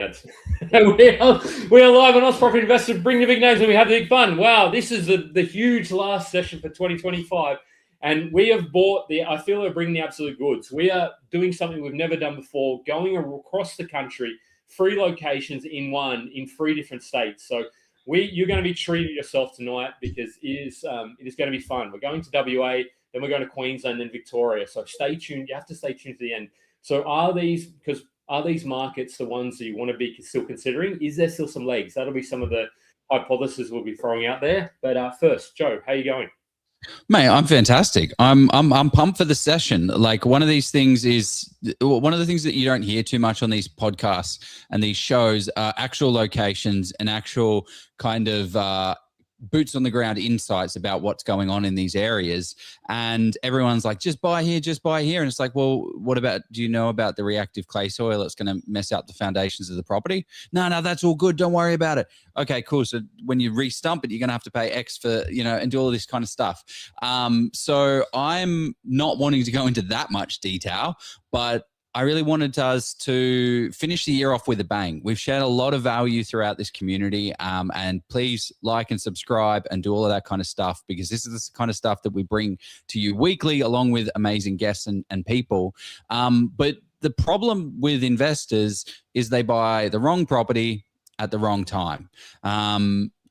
We are live on Oz Property Investor. Bring the big names and we have the big fun. Wow, this is the huge last session for 2025. And we have bought I feel we're bringing the absolute goods. We are doing something we've never done before, going across the country, 3 locations in 3 different states. So you're going to be treating yourself tonight because it is going to be fun. We're going to WA, then we're going to Queensland, then Victoria. So stay tuned. You have to stay tuned to the end. So are these markets the ones that you want to be still considering? Is there still some legs? That'll be some of the hypotheses we'll be throwing out there. But first, Joe, how are you going? Mate, I'm fantastic. I'm pumped for the session. Like one of the things that you don't hear too much on these podcasts and these shows are actual locations and actual kind of boots on the ground insights about what's going on in these areas. And everyone's like, just buy here. And it's like, well, what about, do you know about the reactive clay soil that's going to mess up the foundations of the property? No, that's all good. Don't worry about it. Okay, cool. So when you re-stump it, you're going to have to pay X for, and do all this kind of stuff. So I'm not wanting to go into that much detail, but I really wanted us to finish the year off with a bang. We've shared a lot of value throughout this community, and please like and subscribe and do all of that kind of stuff, because this is the kind of stuff that we bring to you weekly along with amazing guests and people. But the problem with investors is they buy the wrong property at the wrong time.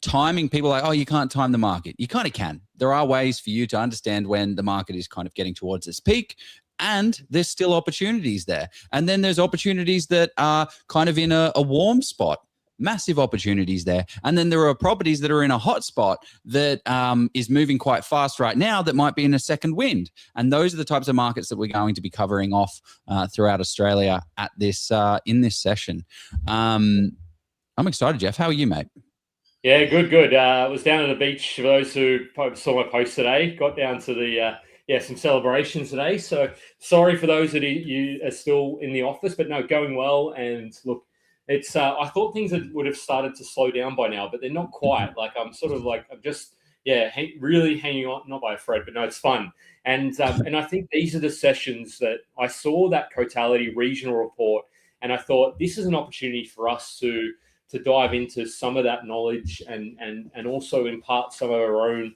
Timing, people are like, oh, you can't time the market. You kind of can. There are ways for you to understand when the market is kind of getting towards its peak, and there's still opportunities there. And then there's opportunities that are kind of in a warm spot, massive opportunities there. And then there are properties that are in a hot spot that is moving quite fast right now that might be in a second wind. And those are the types of markets that we're going to be covering off throughout Australia at this in this session. I'm excited, Jeff. How are you, mate? Yeah, good. I was down at the beach for those who saw my post today. Got down to the some celebrations today. So sorry for those that you are still in the office, but no, going well. And look, it's I thought things would have started to slow down by now, but they're not quite. Like I'm just really hanging on, not by a thread, but no, it's fun. And I think these are the sessions that I saw that Cotality regional report, and I thought this is an opportunity for us to dive into some of that knowledge and also impart some of our own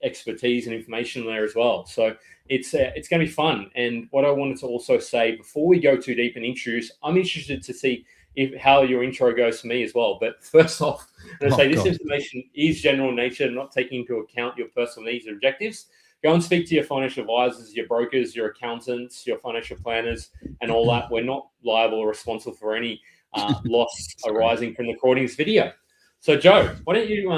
expertise and information there as well. So it's going to be fun. And what I wanted to also say before we go too deep and introduce, I'm interested to see how your intro goes for me as well. But first off, I'm going to say this information is general in nature, not taking into account your personal needs and objectives. Go and speak to your financial advisors, your brokers, your accountants, your financial planners, and all that. We're not liable or responsible for any loss arising from recording this video. So, Joe, why don't you, do you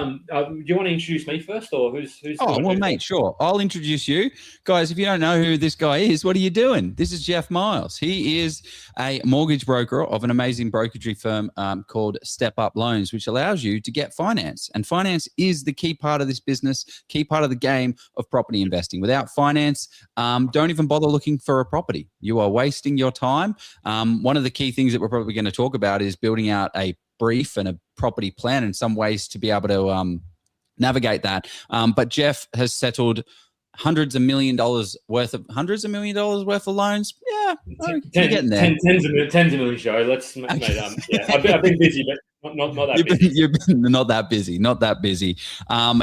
want to introduce me first, or who's? Oh, well, mate, sure. I'll introduce you. Guys, if you don't know who this guy is, what are you doing? This is Jef Miles. He is a mortgage broker of an amazing brokerage firm called Step Up Loans, which allows you to get finance. And finance is the key part of this business, key part of the game of property investing. Without finance, don't even bother looking for a property. You are wasting your time. One of the key things that we're probably going to talk about is building out a brief and a property plan in some ways to be able to navigate that. But Jeff has settled hundreds of millions of dollars worth of loans. Yeah, you're getting there. Tens of millions, Joe. Let's I've been busy, but not that busy. You've been not that busy.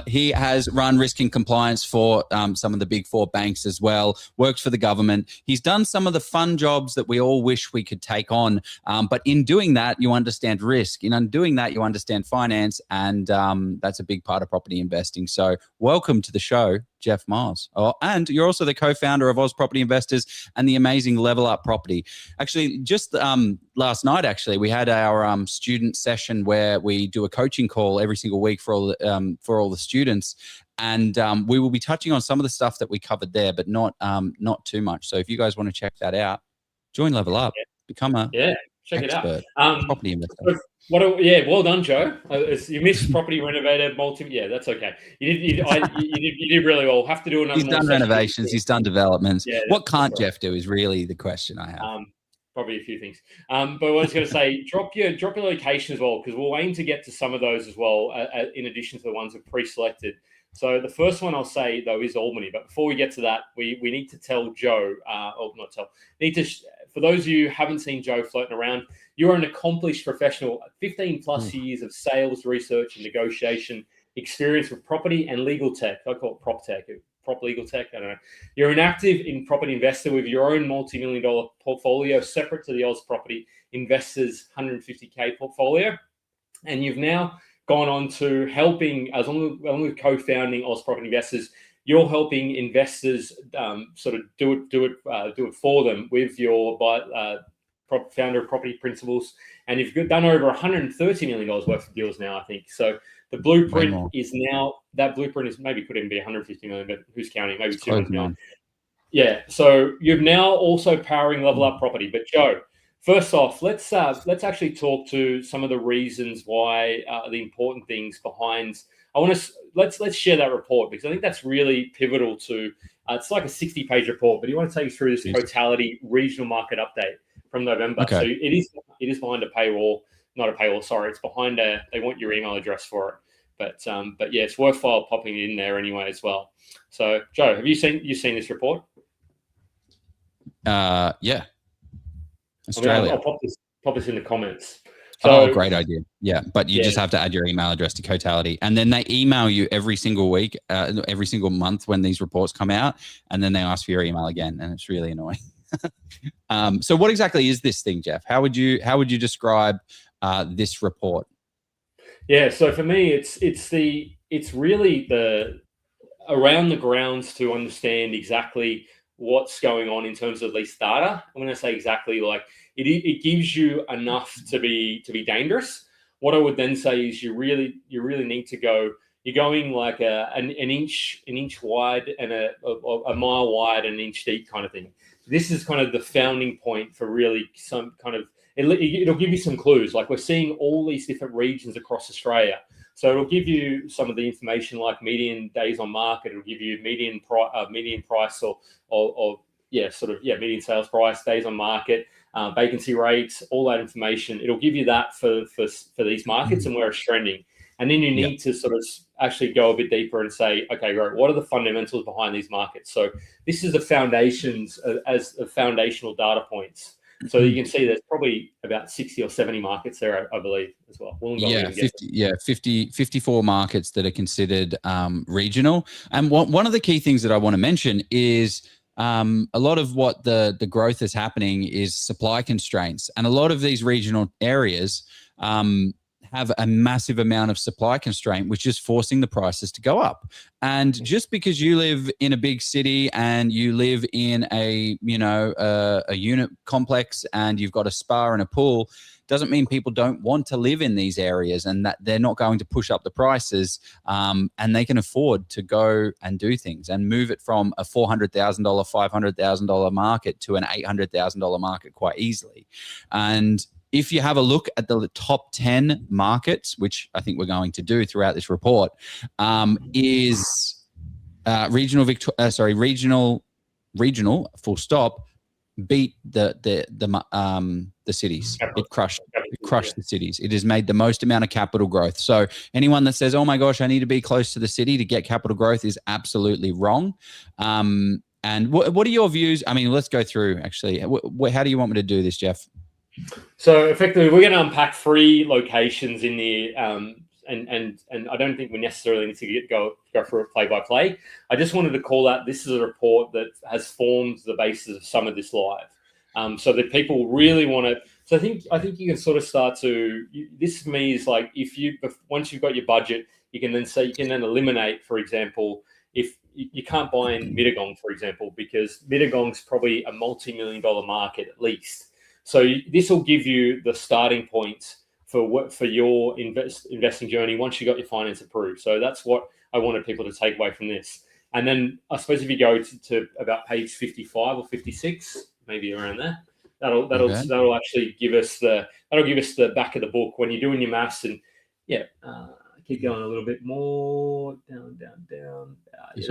He has run risk and compliance for some of the big 4 banks as well, worked for the government. He's done some of the fun jobs that we all wish we could take on. But in doing that, you understand risk. In doing that, you understand finance. And that's a big part of property investing. So welcome to the show, Jef Miles. Oh, and you're also the co-founder of Oz Property Investors and the amazing Level Up Property. Actually, just last night, we had our student session where we do a coaching call every single week for all the students. And we will be touching on some of the stuff that we covered there, but not too much. So if you guys want to check that out, join Level Up, become a check expert it out. Property investor. Well done, Joe. You missed property renovated that's okay. You did really well. We'll have to do another. He's done renovations. He's done developments. Yeah, what can't Jeff do is really the question I have. Probably a few things. But what I was going to say, drop your location as well, because we'll aim to get to some of those as well, in addition to the ones we've pre-selected. So the first one I'll say, though, is Albany. But before we get to that, we need to tell Joe, for those of you who haven't seen Joe floating around, You're an accomplished professional, 15 plus years of sales, research, and negotiation experience with property and legal tech. I call it prop tech, prop legal tech. I don't know. You're an active in property investor with your own multi-million-dollar portfolio separate to the Oz Property Investors 150K portfolio. And you've now gone on to helping, along with co-founding Oz Property Investors, you're helping investors sort of do it for them with your founder of Property Principles, and you've done over $130 million worth of deals now, I think. So the blueprint is now, that blueprint is, maybe could even be 150 million, but who's counting? Maybe 200 million. Yeah. So you're now also powering Level Up Property. But Joe, first off, let's actually talk to some of the reasons why, the important things behind. Let's share that report, because I think that's really pivotal to. It's like a 60-page report, but you want to take us through this totality regional market update from November. Okay. So it is behind a paywall, not a paywall. Sorry, it's behind they want your email address for it. But yeah, it's worthwhile popping it in there anyway as well. So Joe, have you seen this report? Yeah. Australia. I'll pop this in the comments. So, great idea. Yeah, but you just have to add your email address to Cotality, and then they email you every single week, every single month when these reports come out, and then they ask for your email again, and it's really annoying. So what exactly is this thing, Jef? How would you describe this report? Yeah, so for me, it's really the around the grounds to understand exactly what's going on in terms of lease data. I'm going to say exactly, like it gives you enough to be dangerous. What I would then say is you really need to go. You're going like an inch wide and a mile wide and an inch deep kind of thing. This is kind of the founding point for really some kind of. It'll give you some clues. Like we're seeing all these different regions across Australia. So it'll give you some of the information like median days on market. It'll give you median price or median sales price, days on market, vacancy rates, all that information. It'll give you that for these markets and where it's trending. And then you need to sort of actually go a bit deeper and say, okay, right, what are the fundamentals behind these markets? So this is the foundations as the foundational data points. So you can see there's probably about 60 or 70 markets there, I believe, as well. 54 markets that are considered regional. And one of the key things that I want to mention is a lot of what the growth is happening is supply constraints. And a lot of these regional areas have a massive amount of supply constraint, which is forcing the prices to go up. And just because you live in a big city and you live in a unit complex and you've got a spa and a pool, doesn't mean people don't want to live in these areas and that they're not going to push up the prices, and they can afford to go and do things and move it from a $400,000, $500,000 market to an $800,000 market quite easily. And if you have a look at the top 10 markets, which I think we're going to do throughout this report, is regional full stop beat the cities. It crushed the cities. It has made the most amount of capital growth. So anyone that says, "Oh my gosh, I need to be close to the city to get capital growth," is absolutely wrong. And what are your views? I mean, let's go through actually. How do you want me to do this, Jef? So effectively, we're going to unpack 3 locations in the and I don't think we necessarily need to go through it play by play. I just wanted to call out this is a report that has formed the basis of some of this live, so that people really want to. So I think you can sort of start to. This for me is like once you've got your budget, you can then eliminate, for example, if you can't buy in Mittagong, for example, because Mittagong's probably a multi-million-dollar market at least. So this will give you the starting points for your investing journey once you got your finance approved. So that's what I wanted people to take away from this. And then I suppose if you go to about page 55 or 56, maybe around there, that'll actually give us the back of the book when you're doing your maths. And keep going a little bit more down. There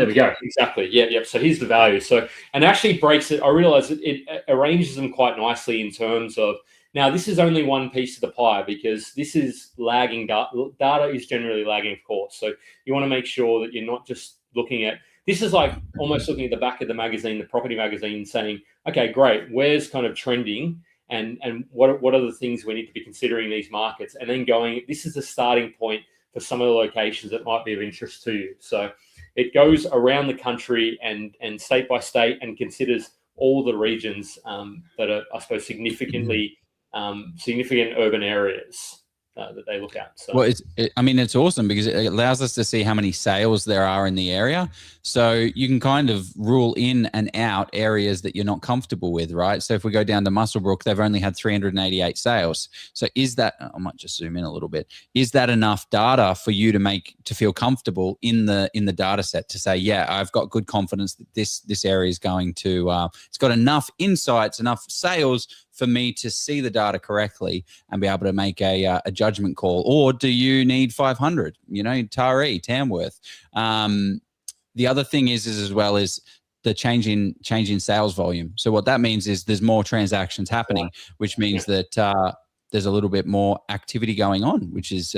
we go. Exactly. Yep. So here's the value. So, and actually breaks it. I realize it arranges them quite nicely in terms of, now this is only one piece of the pie because this is lagging data. Data is generally lagging, of course. So you want to make sure that you're not just looking at, this is like almost looking at the back of the magazine, the property magazine, saying, okay, great, where's kind of trending? and what are the things we need to be considering in these markets, and then going, this is the starting point for some of the locations that might be of interest to you. So it goes around the country and state by state and considers all the regions that are, I suppose, significant urban areas that they look at. So. Well, it's awesome because it allows us to see how many sales there are in the area. So you can kind of rule in and out areas that you're not comfortable with, right? So if we go down to Muswellbrook, they've only had 388 sales. So is that, I might just zoom in a little bit, is that enough data for you to feel comfortable in the data set to say, yeah, I've got good confidence that this area is going to, it's got enough insights, enough sales for me to see the data correctly and be able to make a judgment call? Or do you need 500, Taree, Tamworth? The other thing is as well is the change in sales volume. So what that means is there's more transactions happening, which means that there's a little bit more activity going on, which is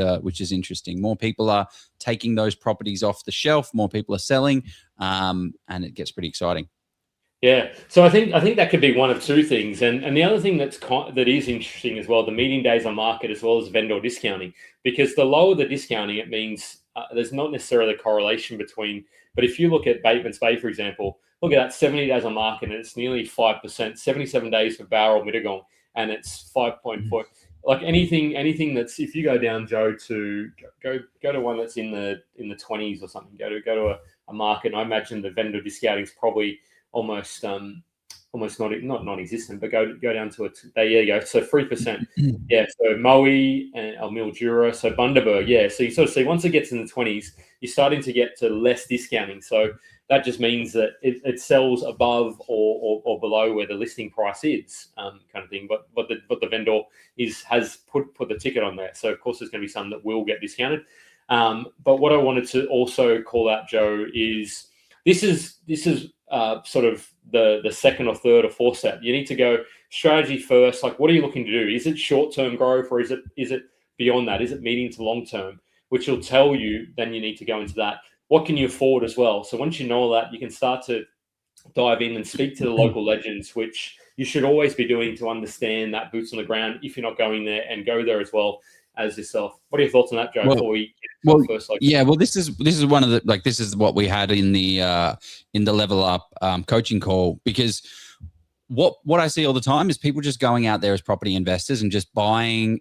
interesting. More people are taking those properties off the shelf, more people are selling, and it gets pretty exciting. Yeah, so I think that could be one of two things, and the other thing that is interesting as well, the median days on market as well as vendor discounting, because the lower the discounting, it means there's not necessarily a correlation between. But if you look at Bateman's Bay, for example, look at that 70 days on market, and it's nearly 5%. 77 days for Bowral Mittagong, and it's 5.4. Like anything that's, if you go down, Joe, to go to one that's in the 20s or something, go to a market, and I imagine the vendor discounting is probably almost not non-existent, but go down to it. There you go. So 3%. Yeah. So Moe and Mildura. So Bundaberg. Yeah. So you sort of see once it gets in the 20s, you're starting to get to less discounting. So that just means that it sells above or below where the listing price is, kind of thing. But the vendor has put the ticket on there. So of course there's going to be some that will get discounted. But what I wanted to also call out, Joe, is this is sort of the second or third or fourth step. You need to go strategy first. Like, what are you looking to do? Is it short-term growth, or is it beyond that? Is it medium to long-term? Which will tell you, then you need to go into that. What can you afford as well? So once you know all that, you can start to dive in and speak to the local legends, which you should always be doing to understand that boots on the ground if you're not going there, and go there as well as yourself. What are your thoughts on that, Joe? This is one of the, this is what we had in the Level Up coaching call, because what I see all the time is people just going out there as property investors and just buying,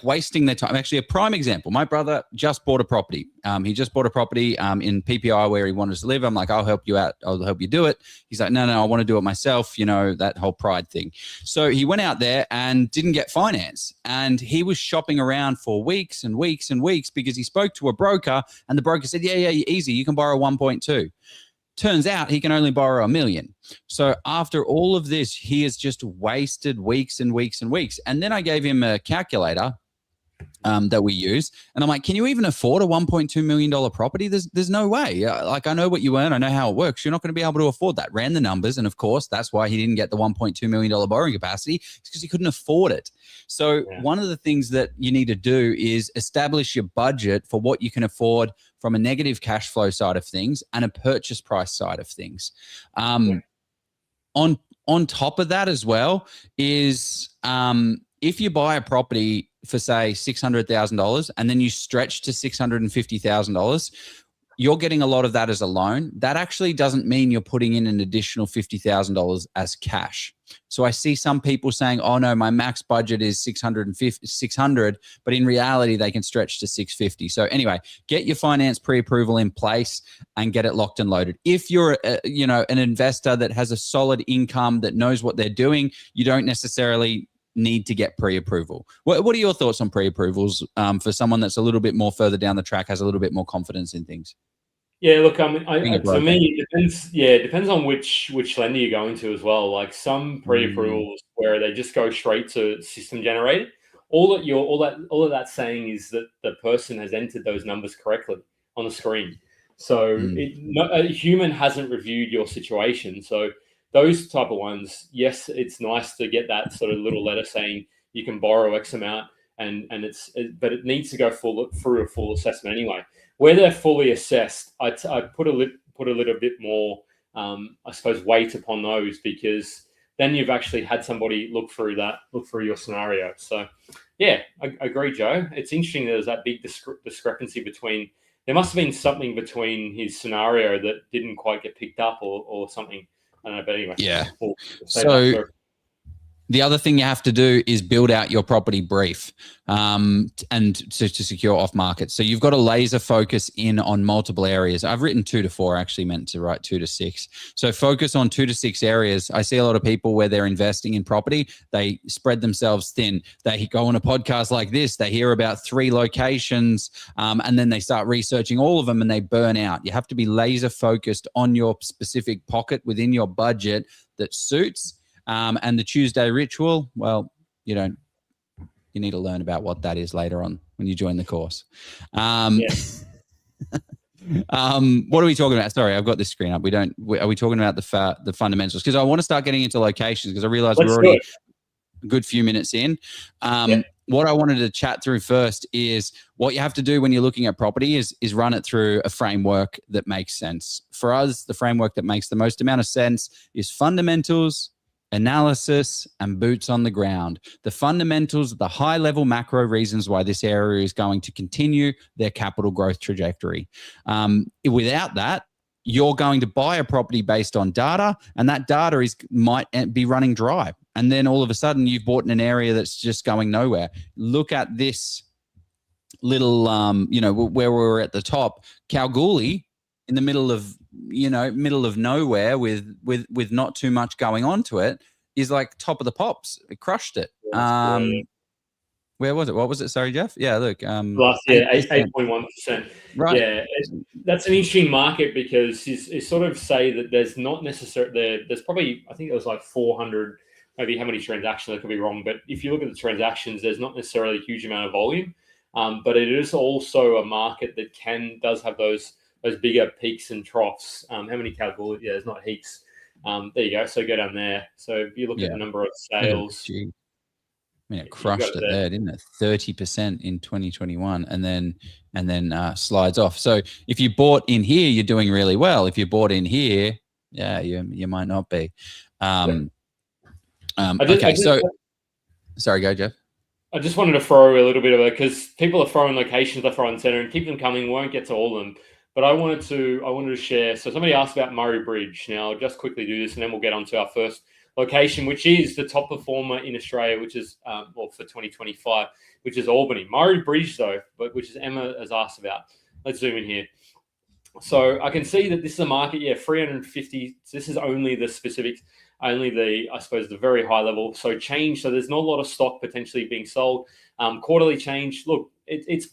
wasting their time. Actually, a prime example, my brother just bought a property. He just bought a property in PPI where he wanted to live. I'm like, I'll help you out. I'll help you do it. He's like, no, I want to do it myself. That whole pride thing. So he went out there and didn't get finance. And he was shopping around for weeks and weeks and weeks because he spoke to a broker, and the broker said, yeah, easy. You can borrow 1.2. Turns out he can only borrow $1 million. So after all of this, he has just wasted weeks and weeks and weeks. And then I gave him a calculator that we use. And I'm like, can you even afford a $1.2 million property? There's no way. I know what you earn. I know how it works. You're not going to be able to afford that. Ran the numbers. And of course, that's why he didn't get the $1.2 million borrowing capacity. It's because he couldn't afford it. So one of the things that you need to do is establish your budget for what you can afford from a negative cash flow side of things and a purchase price side of things. On top of that as well is if you buy a property for, say, $600,000 and then you stretch to $650,000, you're getting a lot of that as a loan. That actually doesn't mean you're putting in an additional $50,000 as cash. So I see some people saying, oh no, my max budget is 600, but in reality, they can stretch to 650. So anyway, get your finance pre-approval in place and get it locked and loaded. If you're, an investor that has a solid income that knows what they're doing, you don't necessarily need to get pre-approval. What are your thoughts on pre-approvals for someone that's a little bit more further down the track, has a little bit more confidence in things? Yeah, look, to me, it depends. Yeah, it depends on which lender you're going to as well. Like some pre-approvals where they just go straight to system generated. All of that's saying is that the person has entered those numbers correctly on the screen. So a human hasn't reviewed your situation. So those type of ones, yes, it's nice to get that sort of little letter saying you can borrow X amount, but it needs to go through a full assessment anyway. Where they're fully assessed, I put a little bit more, I suppose, weight upon those, because then you've actually had somebody look through your scenario. So yeah, I agree, Joe. It's interesting there's that big discrepancy between, there must have been something between his scenario that didn't quite get picked up or something. I don't know, but anyway. Yeah. We'll so the other thing you have to do is build out your property brief and to secure off market. So you've got to laser focus in on multiple areas. I've written 2 to 4, actually meant to write 2 to 6. So focus on 2 to 6 areas. I see a lot of people where they're investing in property, they spread themselves thin. They go on a podcast like this, they hear about 3 locations, and then they start researching all of them and they burn out. You have to be laser focused on your specific pocket within your budget that suits. And the Tuesday ritual, well, you need to learn about what that is later on when you join the course. What are we talking about? Sorry, I've got this screen up. Are we talking about the fundamentals? Because I want to start getting into locations because I realize we're already a good few minutes in. What I wanted to chat through first is what you have to do when you're looking at property is run it through a framework that makes sense. For us, the framework that makes the most amount of sense is fundamentals, analysis, and boots on the ground. The fundamentals, the high-level macro reasons why this area is going to continue their capital growth trajectory. Without that, you're going to buy a property based on data, and that data might be running dry. And then all of a sudden, you've bought in an area that's just going nowhere. Look at this little, where we're at the top, Kalgoorlie, in the middle of nowhere with not too much going on to it, is like top of the pops. It crushed it. Where was it? What was it? Sorry, Jeff. Yeah, look. Last year, 8.1%. Right. Yeah, that's an interesting market because you sort of say that there's not necessarily there's probably, I think it was like 400, maybe how many transactions, I could be wrong, but if you look at the transactions, there's not necessarily a huge amount of volume, but it is also a market that does have those bigger peaks and troughs. How many Kalgoorlie? Yeah, there's not heaps. There you go. So go down there. So if you look at the number of sales. I mean, it crushed it there, didn't it? 30% in 2021 and then slides off. So if you bought in here, you're doing really well. If you bought in here, yeah, you might not be. Sorry, go, Jeff. I just wanted to throw a little bit of it because people are throwing locations left, right, and center, and keep them coming. Won't get to all of them. But I wanted to share. So somebody asked about Murray Bridge. Now I'll just quickly do this, and then we'll get on to our first location, which is the top performer in Australia, which is for 2025, which is Albany. Murray Bridge, though, which is Emma has asked about. Let's zoom in here. So I can see that this is a market, 350. So this is only the specifics, only the very high level. So change. So there's not a lot of stock potentially being sold. Quarterly change. Look, it's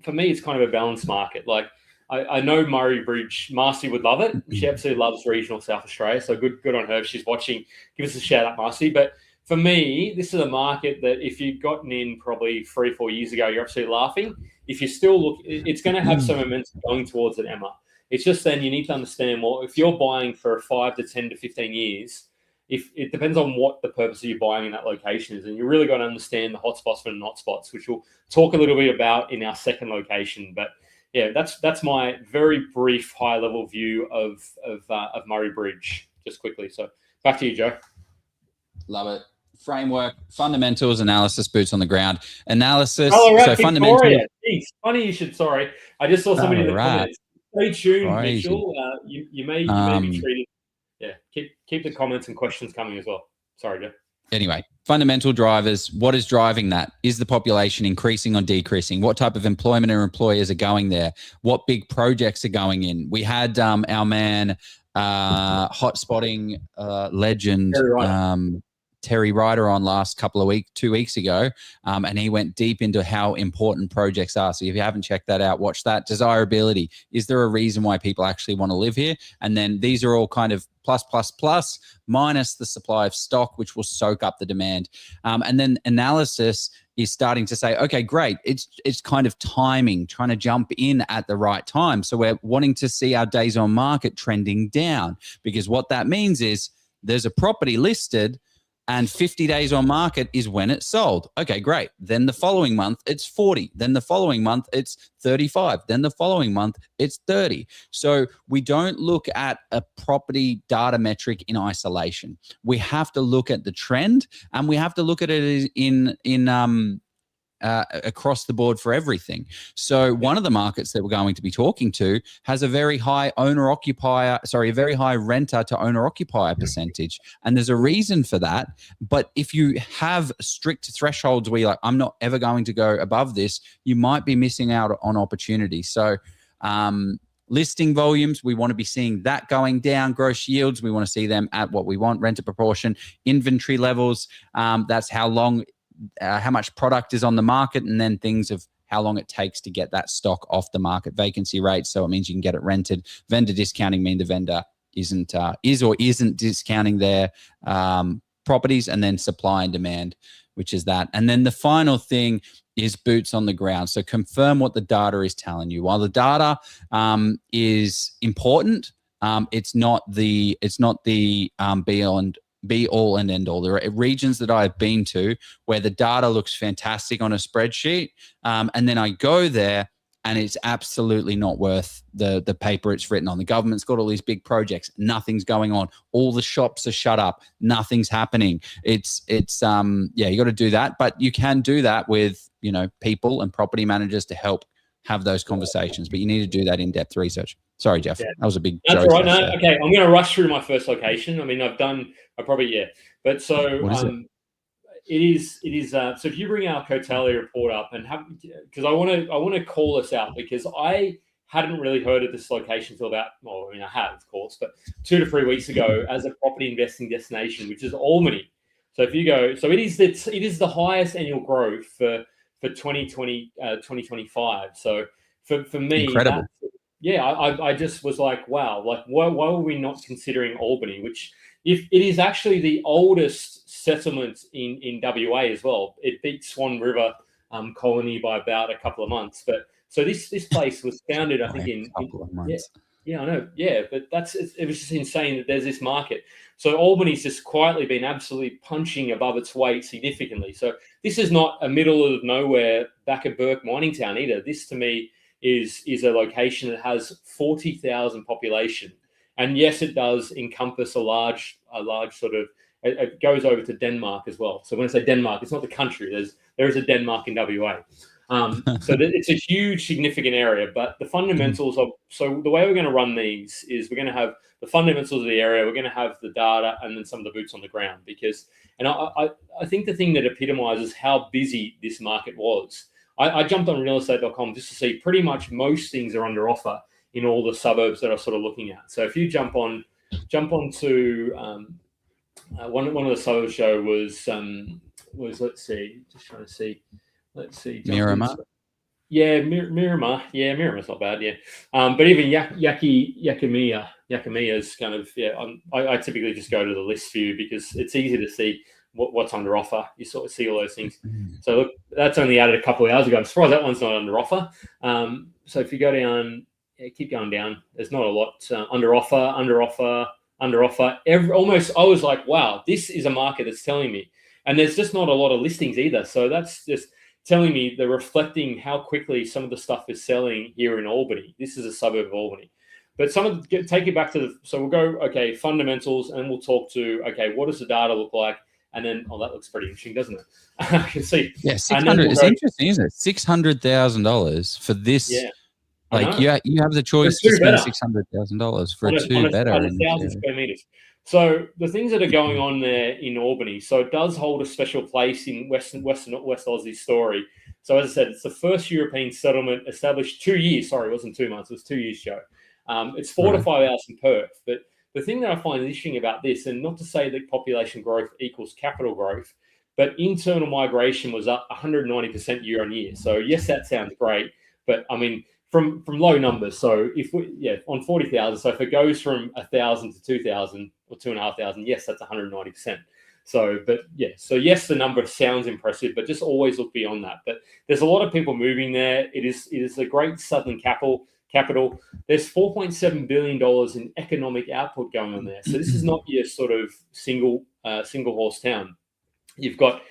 for me, it's kind of a balanced market. Like, I know Murray Bridge, Marcy would love it. She absolutely loves regional South Australia. So good on her. If she's watching, give us a shout out, Marcy. But for me, this is a market that if you'd gotten in probably 3 or 4 years ago, you're absolutely laughing. If you still look, it's going to have some momentum going towards it, Emma. It's just then you need to understand, well, if you're buying for 5 to 10 to 15 years, if it depends on what the purpose of you buying in that location is. And you really got to understand the hotspots from the not spots, which we'll talk a little bit about in our second location. But yeah, that's my very brief high-level view of Murray Bridge, just quickly. So back to you, Joe. Love it. Framework, fundamentals, analysis, boots on the ground. Analysis. Ballarat, Victoria. Jeez, funny you should. Sorry, I just saw somebody in the comments. Stay tuned, Mitchell. You may be treated. Yeah, keep the comments and questions coming as well. Sorry, Joe. Anyway, fundamental drivers. What is driving that? Is the population increasing or decreasing? What type of employment or employers are going there? What big projects are going in? We had our man, hotspotting legend, Terry Ryder on last 2 weeks ago, and he went deep into how important projects are. So if you haven't checked that out, watch that. Desirability. Is there a reason why people actually want to live here? And then these are all kind of plus minus the supply of stock, which will soak up the demand. And then analysis is starting to say, okay, great. It's kind of timing, trying to jump in at the right time. So we're wanting to see our days on market trending down, because what that means is there's a property listed and 50 days on market is when it's sold. Okay, great. Then the following month it's 40. Then the following month it's 35. Then the following month it's 30. So we don't look at a property data metric in isolation. We have to look at the trend, and we have to look at it in across the board for everything. So one of the markets that we're going to be talking to has a very high a very high renter to owner occupier percentage. And there's a reason for that. But if you have strict thresholds where you're like, I'm not ever going to go above this, you might be missing out on opportunity. So listing volumes, we want to be seeing that going down. Gross yields, we want to see them at what we want. Renter proportion, inventory levels, that's how much product is on the market, and then things of how long it takes to get that stock off the market. Vacancy rates, so it means you can get it rented. Vendor discounting mean the vendor isn't discounting their properties. And then supply and demand, which is that. And then the final thing is boots on the ground. So confirm what the data is telling you. While the data is important, it's not the be all and end all. There are regions that I've been to where the data looks fantastic on a spreadsheet, and then I go there and it's absolutely not worth the paper it's written on. The government's got all these big projects, nothing's going on. All the shops are shut up, nothing's happening. It's you got to do that, but you can do that with people and property managers to help have those conversations. But you need to do that in-depth research. Sorry, Jeff. Yeah. That was a big joke. That's all right. No, okay. I'm going to rush through my first location. I mean, But so it is. So if you bring our Cotalia report up and because I want to call this out, because I hadn't really heard of this location until I have, of course, but 2 to 3 weeks ago as a property investing destination, which is Albany. So if you go, so it is the highest annual growth for 2025. So for me, incredible. I just was like, wow, like why were we not considering Albany, which if it is actually the oldest settlement in WA as well. It beats Swan River Colony by about a couple of months. But so this place was founded, I think, in a couple of months. Yeah, I know. Yeah, but it was just insane that there's this market. So Albany's just quietly been absolutely punching above its weight significantly. So this is not a middle of nowhere back of Burke mining town either. This to me is a location that has 40,000 population. And yes, it does encompass a large sort of, it goes over to Denmark as well. So when I say Denmark, it's not the country. There is a Denmark in WA. So it's a huge, significant area. But the fundamentals of, so the way we're going to run these is we're going to have the fundamentals of the area, we're going to have the data, and then some of the boots on the ground. And I think the thing that epitomizes how busy this market was, I jumped on realestate.com just to see pretty much most things are under offer in all the suburbs that I'm sort of looking at. So if you jump onto one of the suburbs show was let's see, Miramar. Miramar. Yeah, Miramar's not bad. Yeah, but even Yakimiya is kind of I typically just go to the list view because it's easy to see what's under offer. You sort of see all those things. So look, that's only added a couple of hours ago. I'm surprised that one's not under offer. So if you go down, keep going down. There's not a lot under offer. Almost, I was like, wow, this is a market that's telling me. And there's just not a lot of listings either. So that's just telling me they're reflecting how quickly some of the stuff is selling here in Albany. This is a suburb of Albany. But take it back to so we'll go, okay, fundamentals, and we'll talk to, okay, what does the data look like? And then, that looks pretty interesting, doesn't it? I can see. Yeah, 600. It's interesting, isn't it? $600,000 for this. Yeah. Like you have the choice to spend $600,000 for a two-better. 1,000 square meters. So the things that are going on there in Albany, so it does hold a special place in West Aussie's story. So as I said, it's the first European settlement established 2 years. Sorry, it wasn't 2 months. It was 2 years, Joe. It's 4 to 5 hours from Perth. But the thing that I find interesting about this, and not to say that population growth equals capital growth, but internal migration was up 190% year on year. So yes, that sounds great. But I mean, from low numbers. So on 40,000. So if it goes from 1,000 to 2,000 or 2,500, yes, that's 190%. So yes, the number sounds impressive, but just always look beyond that. But there's a lot of people moving there. It is a great southern capital capital. There's $4.7 billion in economic output going on there. So this is not your sort of single horse town. You've got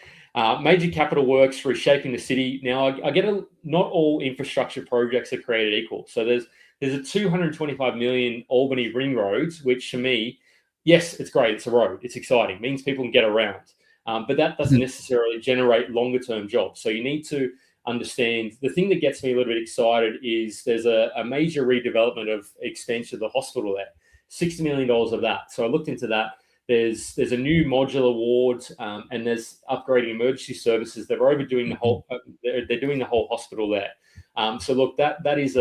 major capital works reshaping the city. Now, I get not all infrastructure projects are created equal. So there's a $225 million Albany ring roads, which to me, yes, it's great. It's a road. It's exciting. It means people can get around. But that doesn't necessarily generate longer term jobs. So you need to understand, the thing that gets me a little bit excited is there's a major redevelopment of extension of the hospital there, $60 million of that. So I looked into that. There's a new modular ward, and there's upgrading emergency services. They're overdoing the whole. They're doing the whole hospital there. So look, that is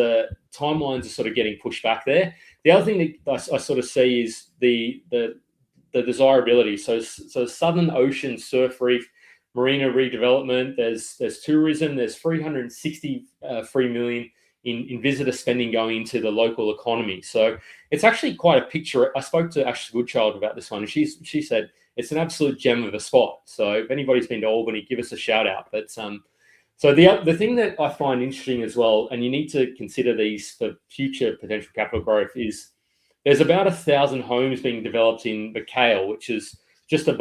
timelines are sort of getting pushed back there. The other thing that I sort of see is the desirability. So Southern Ocean Surf Reef Marina redevelopment. There's tourism. There's $363 million in visitor spending going into the local economy. So it's actually quite a picture. I spoke to Ashley Goodchild about this one, and she said it's an absolute gem of a spot. So if anybody's been to Albany, give us a shout out. But so the thing that I find interesting as well, and you need to consider these for future potential capital growth, is there's about 1,000 homes being developed in McHale, which is just in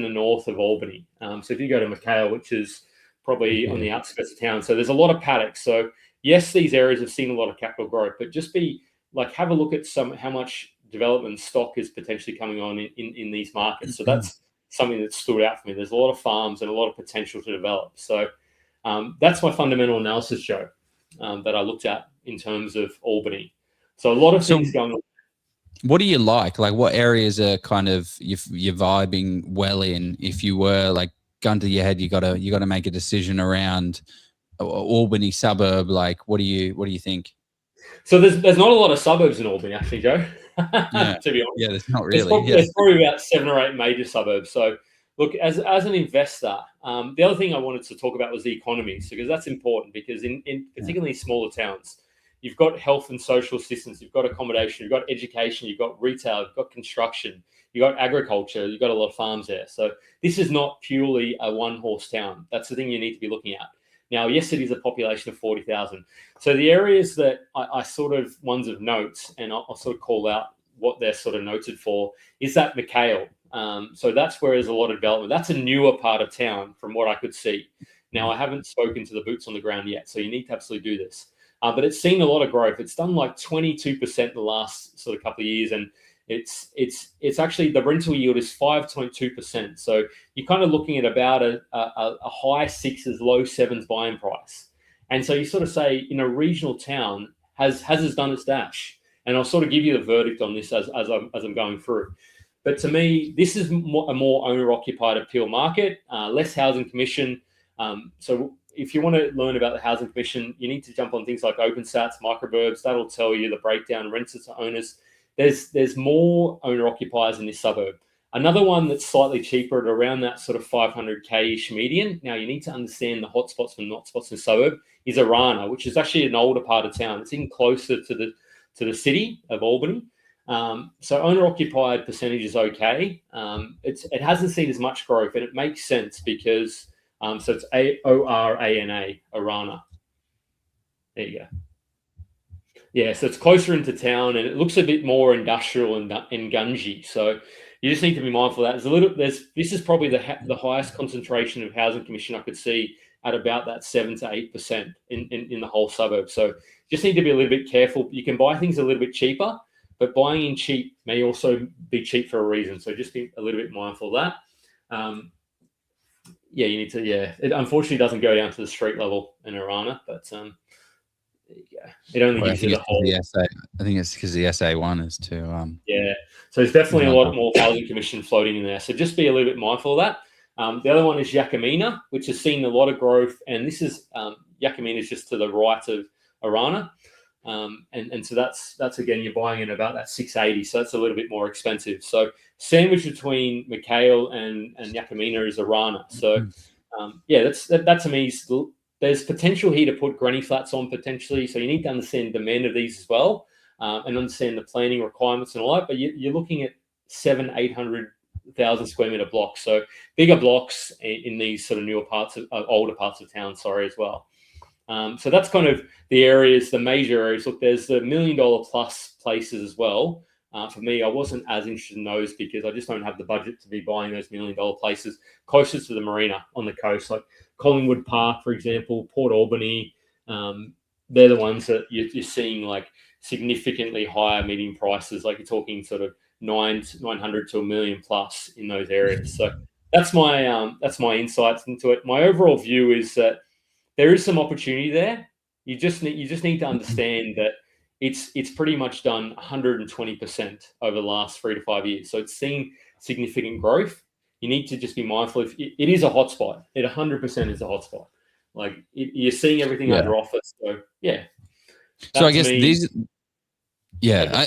the north of Albany. So if you go to McHale, which is probably on the outskirts of town, so there's a lot of paddocks. So yes, these areas have seen a lot of capital growth, but just have a look at how much development stock is potentially coming on in these markets. So that's something that stood out for me. There's a lot of farms and a lot of potential to develop. So that's my fundamental analysis, Joe, that I looked at in terms of Albany. So a lot of things going on. What do you like? Like, what areas are kind of you're vibing well in? If you were like gun to your head, you gotta make a decision around Albany suburb. Like, what do you think? So there's not a lot of suburbs in Albany, actually, Joe. Yeah. To be honest, yeah, there's not really. There's probably about 7 or 8 major suburbs. So look, as an investor, the other thing I wanted to talk about was the economy, because that's important. Because in particularly smaller towns, you've got health and social assistance, you've got accommodation, you've got education, you've got retail, you've got construction, you've got agriculture, you've got a lot of farms there. So this is not purely a one-horse town. That's the thing you need to be looking at. Now, yes, it is a population of 40,000. So the areas that I sort of ones of notes, and I'll sort of call out what they're sort of noted for, is that McHale. So that's where there's a lot of development. That's a newer part of town from what I could see. Now, I haven't spoken to the boots on the ground yet, so you need to absolutely do this. But it's seen a lot of growth. It's done like 22% the last sort of couple of years, and it's actually the rental yield is 5.2%. So you're kind of looking at about a high 6s, low 7s buying price. And so you sort of say, in a regional town, has it done its dash? And I'll sort of give you the verdict on this as I'm going through. But to me, this is a more owner-occupied appeal market, less housing commission. So if you want to learn about the housing commission, you need to jump on things like OpenStats, microburbs. That'll tell you the breakdown, renters to owners. There's more owner-occupiers in this suburb. Another one that's slightly cheaper at around that sort of 500K-ish median. Now, you need to understand the hotspots and not spots in the suburb is Arana, which is actually an older part of town. It's even closer to the city of Albany. So owner-occupied percentage is okay. It hasn't seen as much growth, and it makes sense because so it's Orana, Arana. There you go. Yeah, so it's closer into town, and it looks a bit more industrial and gungy. So you just need to be mindful of that. This is probably the highest concentration of housing commission I could see at about that 7 to 8% in the whole suburb. So just need to be a little bit careful. You can buy things a little bit cheaper, but buying in cheap may also be cheap for a reason. So just be a little bit mindful of that. You need to. Yeah, it unfortunately doesn't go down to the street level in Arana, but there you go. It only gives you the whole. I think it's because the SA1 is too. Yeah, so there's definitely a lot more housing commission floating in there. So just be a little bit mindful of that. The other one is Yakamina, which has seen a lot of growth, and this is Yakamina is just to the right of Arana, and so that's again you're buying in about that 680, so that's a little bit more expensive. So sandwiched between McHale and Yakamina is Arana. So that to me is, there's potential here to put granny flats on potentially. So you need to understand the demand of these as well, and understand the planning requirements and all that. But you're looking at 700,000-800,000 square meter blocks, so bigger blocks in these sort of newer parts of older parts of town. Sorry, as well. So that's kind of the areas, the major areas. Look, there's the $1 million plus places as well. For me, I wasn't as interested in those because I just don't have the budget to be buying those $1 million places closer to the marina on the coast, like Collingwood Park, for example, Port Albany. They're the ones that you're seeing like significantly higher median prices, like you're talking sort of 900 to $1 million plus in those areas. So that's my insights into it. My overall view is that there is some opportunity there. You just need to understand that it's pretty much done 120% over the last 3 to 5 years. So it's seen significant growth. You need to just be mindful. If it is a hotspot, it 100% is a hotspot. Like you're seeing everything under offer. So yeah. So I guess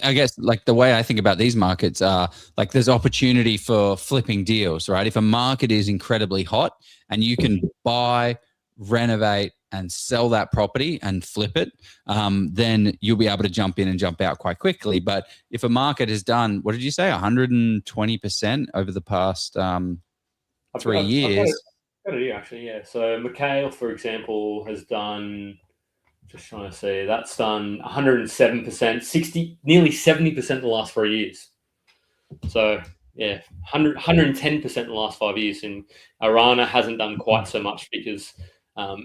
I guess like the way I think about these markets are like there's opportunity for flipping deals, right? If a market is incredibly hot and you can buy, renovate, and sell that property and flip it, then you'll be able to jump in and jump out quite quickly. But if a market has done, what did you say, 120% over the past 3 years? Got it, actually, yeah. So McHale, for example, has done, just trying to see, that's done 107%, nearly 70% in the last 3 years. So yeah, 110% in the last 5 years. And Arana hasn't done quite so much because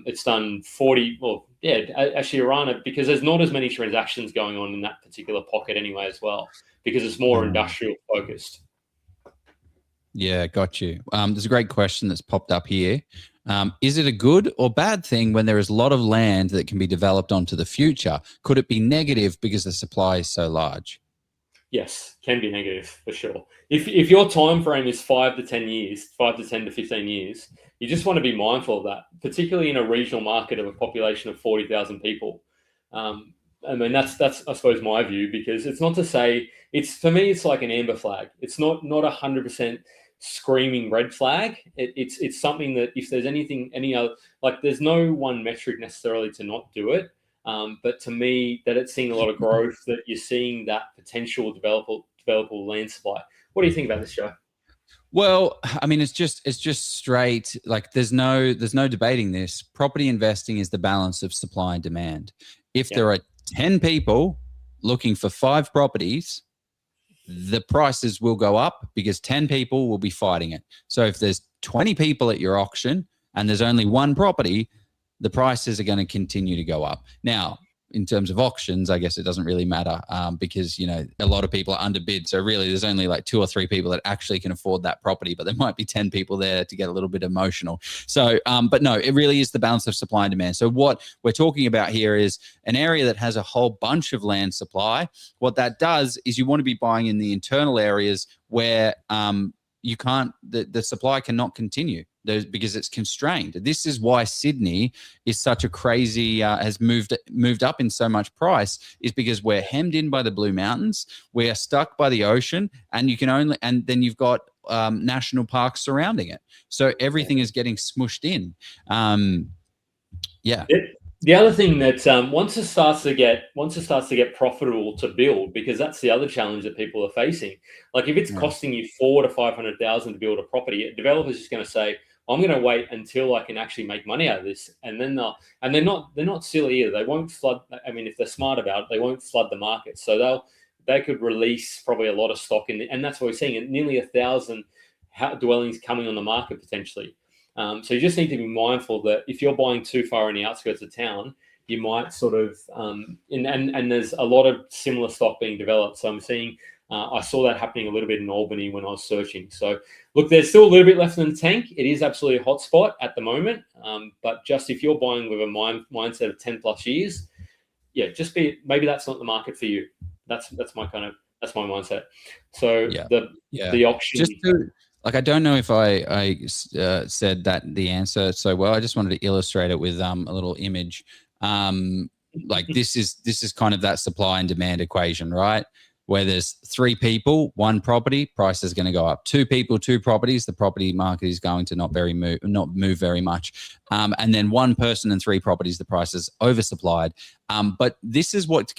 it's done 40. Well, yeah, actually Arana, because there's not as many transactions going on in that particular pocket anyway as well, because it's more industrial focused. Yeah, got you. There's a great question that's popped up here. Is it a good or bad thing when there is a lot of land that can be developed onto the future? Could it be negative because the supply is so large? Yes, can be negative for sure. If your time frame is 5 to 10 years, 5 to 10 to 15 years, you just want to be mindful of that, particularly in a regional market of a population of 40,000 people. I mean, that's I suppose my view, because it's not to say for me, it's like an amber flag. It's not 100% screaming red flag. It's something that if there's any other, like there's no one metric necessarily to not do it. But to me, that it's seeing a lot of growth, that you're seeing that potential developable land supply. What do you think about this, Joe? Well, I mean, it's just straight, like there's no debating this. Property investing is the balance of supply and demand. If there are 10 people looking for 5 properties, the prices will go up because 10 people will be fighting it. So if there's 20 people at your auction and there's only 1 property, the prices are going to continue to go up. Now, in terms of auctions, I guess it doesn't really matter because, you know, a lot of people are underbid. So really there's only like 2 or 3 people that actually can afford that property, but there might be 10 people there to get a little bit emotional. So, but no, it really is the balance of supply and demand. So what we're talking about here is an area that has a whole bunch of land supply. What that does is you want to be buying in the internal areas where you can't, the supply cannot continue because it's constrained. This is why Sydney is such a crazy, has moved up in so much price, is because we're hemmed in by the Blue Mountains. We are stuck by the ocean, and and then you've got national parks surrounding it. So everything is getting smushed in. The other thing that once it starts to get profitable to build, because that's the other challenge that people are facing. Like if it's costing you $400,000 to $500,000 to build a property, a developer's just going to say, I'm going to wait until I can actually make money out of this, and then they're not silly either. They won't flood. I mean, if they're smart about it, they won't flood the market. So they could release probably a lot of stock and that's what we're seeing. Nearly 1,000 dwellings coming on the market potentially. So you just need to be mindful that if you're buying too far in the outskirts of town, you might sort of and there's a lot of similar stock being developed. So I'm seeing I saw that happening a little bit in Albany when I was searching. So look, there's still a little bit left in the tank. It is absolutely a hot spot at the moment. But just if you're buying with a mindset of 10 plus years, maybe that's not the market for you. That's my mindset. So the auction. I don't know if I said that the answer so well. I just wanted to illustrate it with a little image. Like this is kind of that supply and demand equation, right? Where there's 3 people, 1 property, price is going to go up. 2 people, 2 properties, the property market is going to not move very much. And then 1 person and 3 properties, the price is oversupplied. But this is what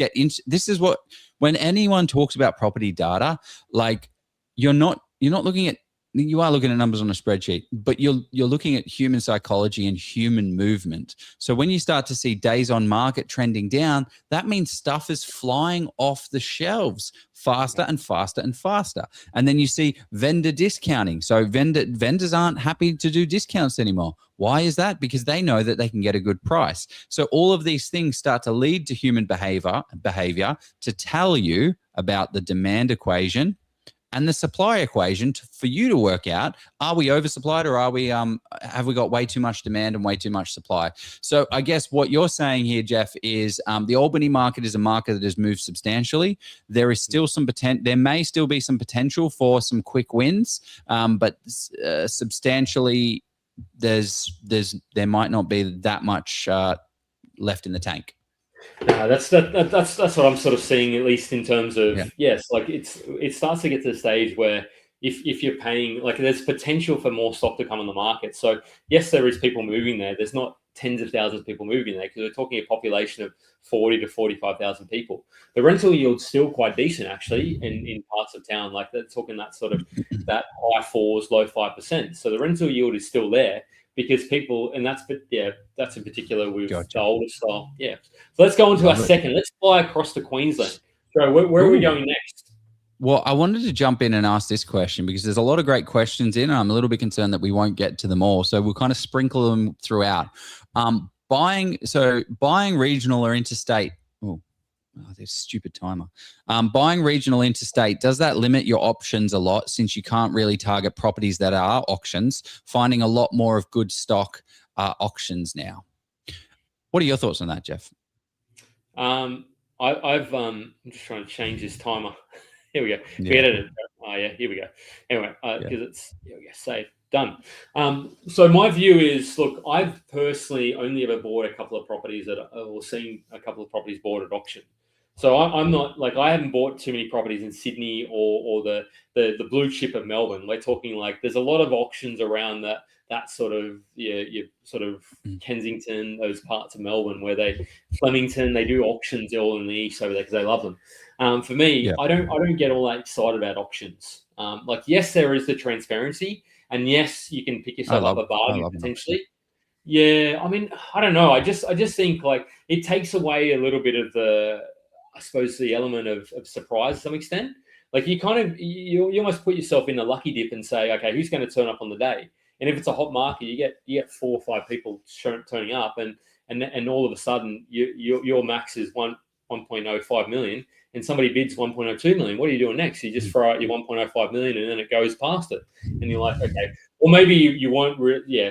when anyone talks about property data, like you're not looking at you are looking at numbers on a spreadsheet, but you're looking at human psychology and human movement. So when you start to see days on market trending down, that means stuff is flying off the shelves faster and faster and faster. And then you see vendor discounting. So vendors aren't happy to do discounts anymore. Why is that? Because they know that they can get a good price. So all of these things start to lead to human behavior to tell you about the demand equation and the supply equation for you to work out, are we oversupplied or are we have we got way too much demand and way too much supply? So I guess what you're saying here, Jef, is the Albany market is a market that has moved substantially. There is still some potential. There may still be some potential for some quick wins, but substantially, there might not be that much left in the tank. No, that's what I'm sort of seeing, at least in terms of yes, like it starts to get to the stage where if you're paying, like there's potential for more stock to come on the market. So yes, there is people moving there. There's not tens of thousands of people moving there because we're talking a population of 40 to 45,000 people. The rental yield's still quite decent actually in parts of town. Like they're talking that sort of that high 4s, low 5%. So the rental yield is still there. Because people, and that's in particular with the older style. Yeah. So let's go on to our second. Let's fly across to Queensland. So where are we going next? Well, I wanted to jump in and ask this question because there's a lot of great questions in, and I'm a little bit concerned that we won't get to them all. So we'll kind of sprinkle them throughout. Buying regional or interstate. Oh, there's a stupid timer. Buying regional interstate, does that limit your options a lot since you can't really target properties that are auctions, finding a lot more of good stock auctions now? What are your thoughts on that, Jef? I'm just trying to change this timer. Here we go. Yeah. We edited it. Oh, yeah, here we go. Anyway, because it's, here we go, save. Done. So my view is, look, I've personally only ever bought a couple of properties or seen a couple of properties bought at auction. So I'm not like, I haven't bought too many properties in Sydney or the blue chip of Melbourne. We're talking like there's a lot of auctions around that sort of you sort of Kensington, those parts of Melbourne where Flemington, they do auctions all in the east over there because they love them. For me, I don't get all that excited about auctions. Like yes, there is the transparency. And yes, you can pick yourself up a bargain potentially. Yeah, I mean, I don't know. I just think like it takes away a little bit of I suppose the element of surprise to some extent. Like you almost put yourself in a lucky dip and say, okay, who's going to turn up on the day? And if it's a hot market, you get 4 or 5 people turning up, and all of a sudden your max is 1.05 million. And somebody bids 1.02 million. What are you doing next? You just throw out your 1.05 million and then it goes past it. And you're like, okay, or maybe you won't.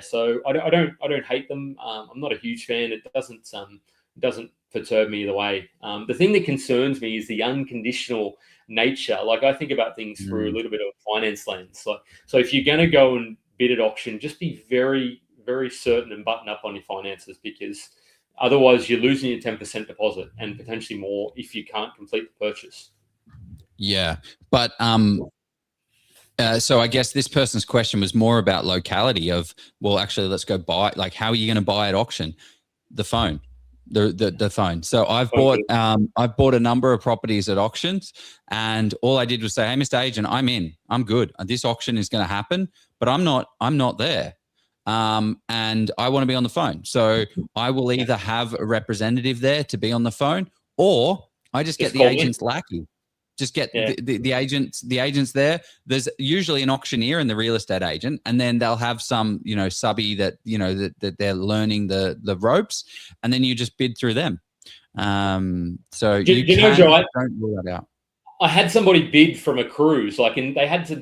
So I don't hate them. I'm not a huge fan. It doesn't perturb me either way. The thing that concerns me is the unconditional nature. Like I think about things through a little bit of a finance lens. So if you're going to go and bid at auction, just be very, very certain and button up on your finances, because otherwise, you're losing your 10% deposit and potentially more if you can't complete the purchase. Yeah, but so I guess this person's question was more about locality of, well, actually, let's go buy. Like, how are you going to buy at auction? The phone, the phone. So I've bought a number of properties at auctions, and all I did was say, hey, Mr. Agent, I'm in. I'm good. This auction is going to happen, but I'm not there. And I want to be on the phone. So I will either have a representative there to be on the phone, or I just get the agent's lackey. Just get the agents there. There's usually an auctioneer and the real estate agent, and then they'll have some, subby that, that they're learning the ropes, and then you just bid through them. So Joe, don't rule that out. I had somebody bid from a cruise, they had to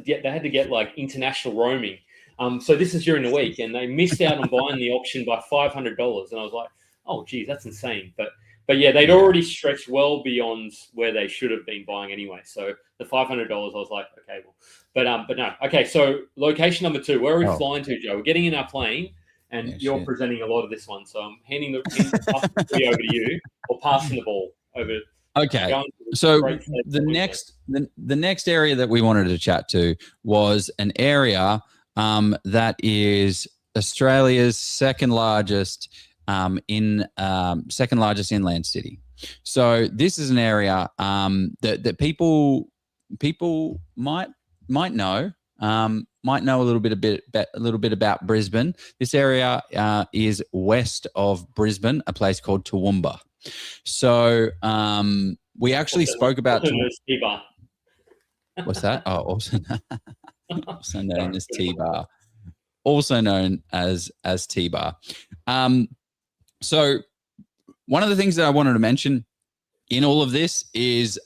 get like international roaming. So this is during the week, and they missed out on buying the auction by $500, and I was like, "Oh, geez, that's insane." But yeah, they'd already stretched well beyond where they should have been buying anyway. So the $500, I was like, "Okay, well," but no. Okay, so location number 2, where are we flying to, Joe? We're getting in our plane, and you're presenting a lot of this one, so I'm handing the over to you, or passing the ball over. Okay, so the next area that we wanted to chat to was an area that is Australia's second largest inland city. So this is an area that people might know, might know a little bit about Brisbane. This area is west of Brisbane, a place called Toowoomba. So we actually spoke about what's that? Oh, also known as T-Bar. Also known as T-Bar. So one of the things that I wanted to mention in all of this is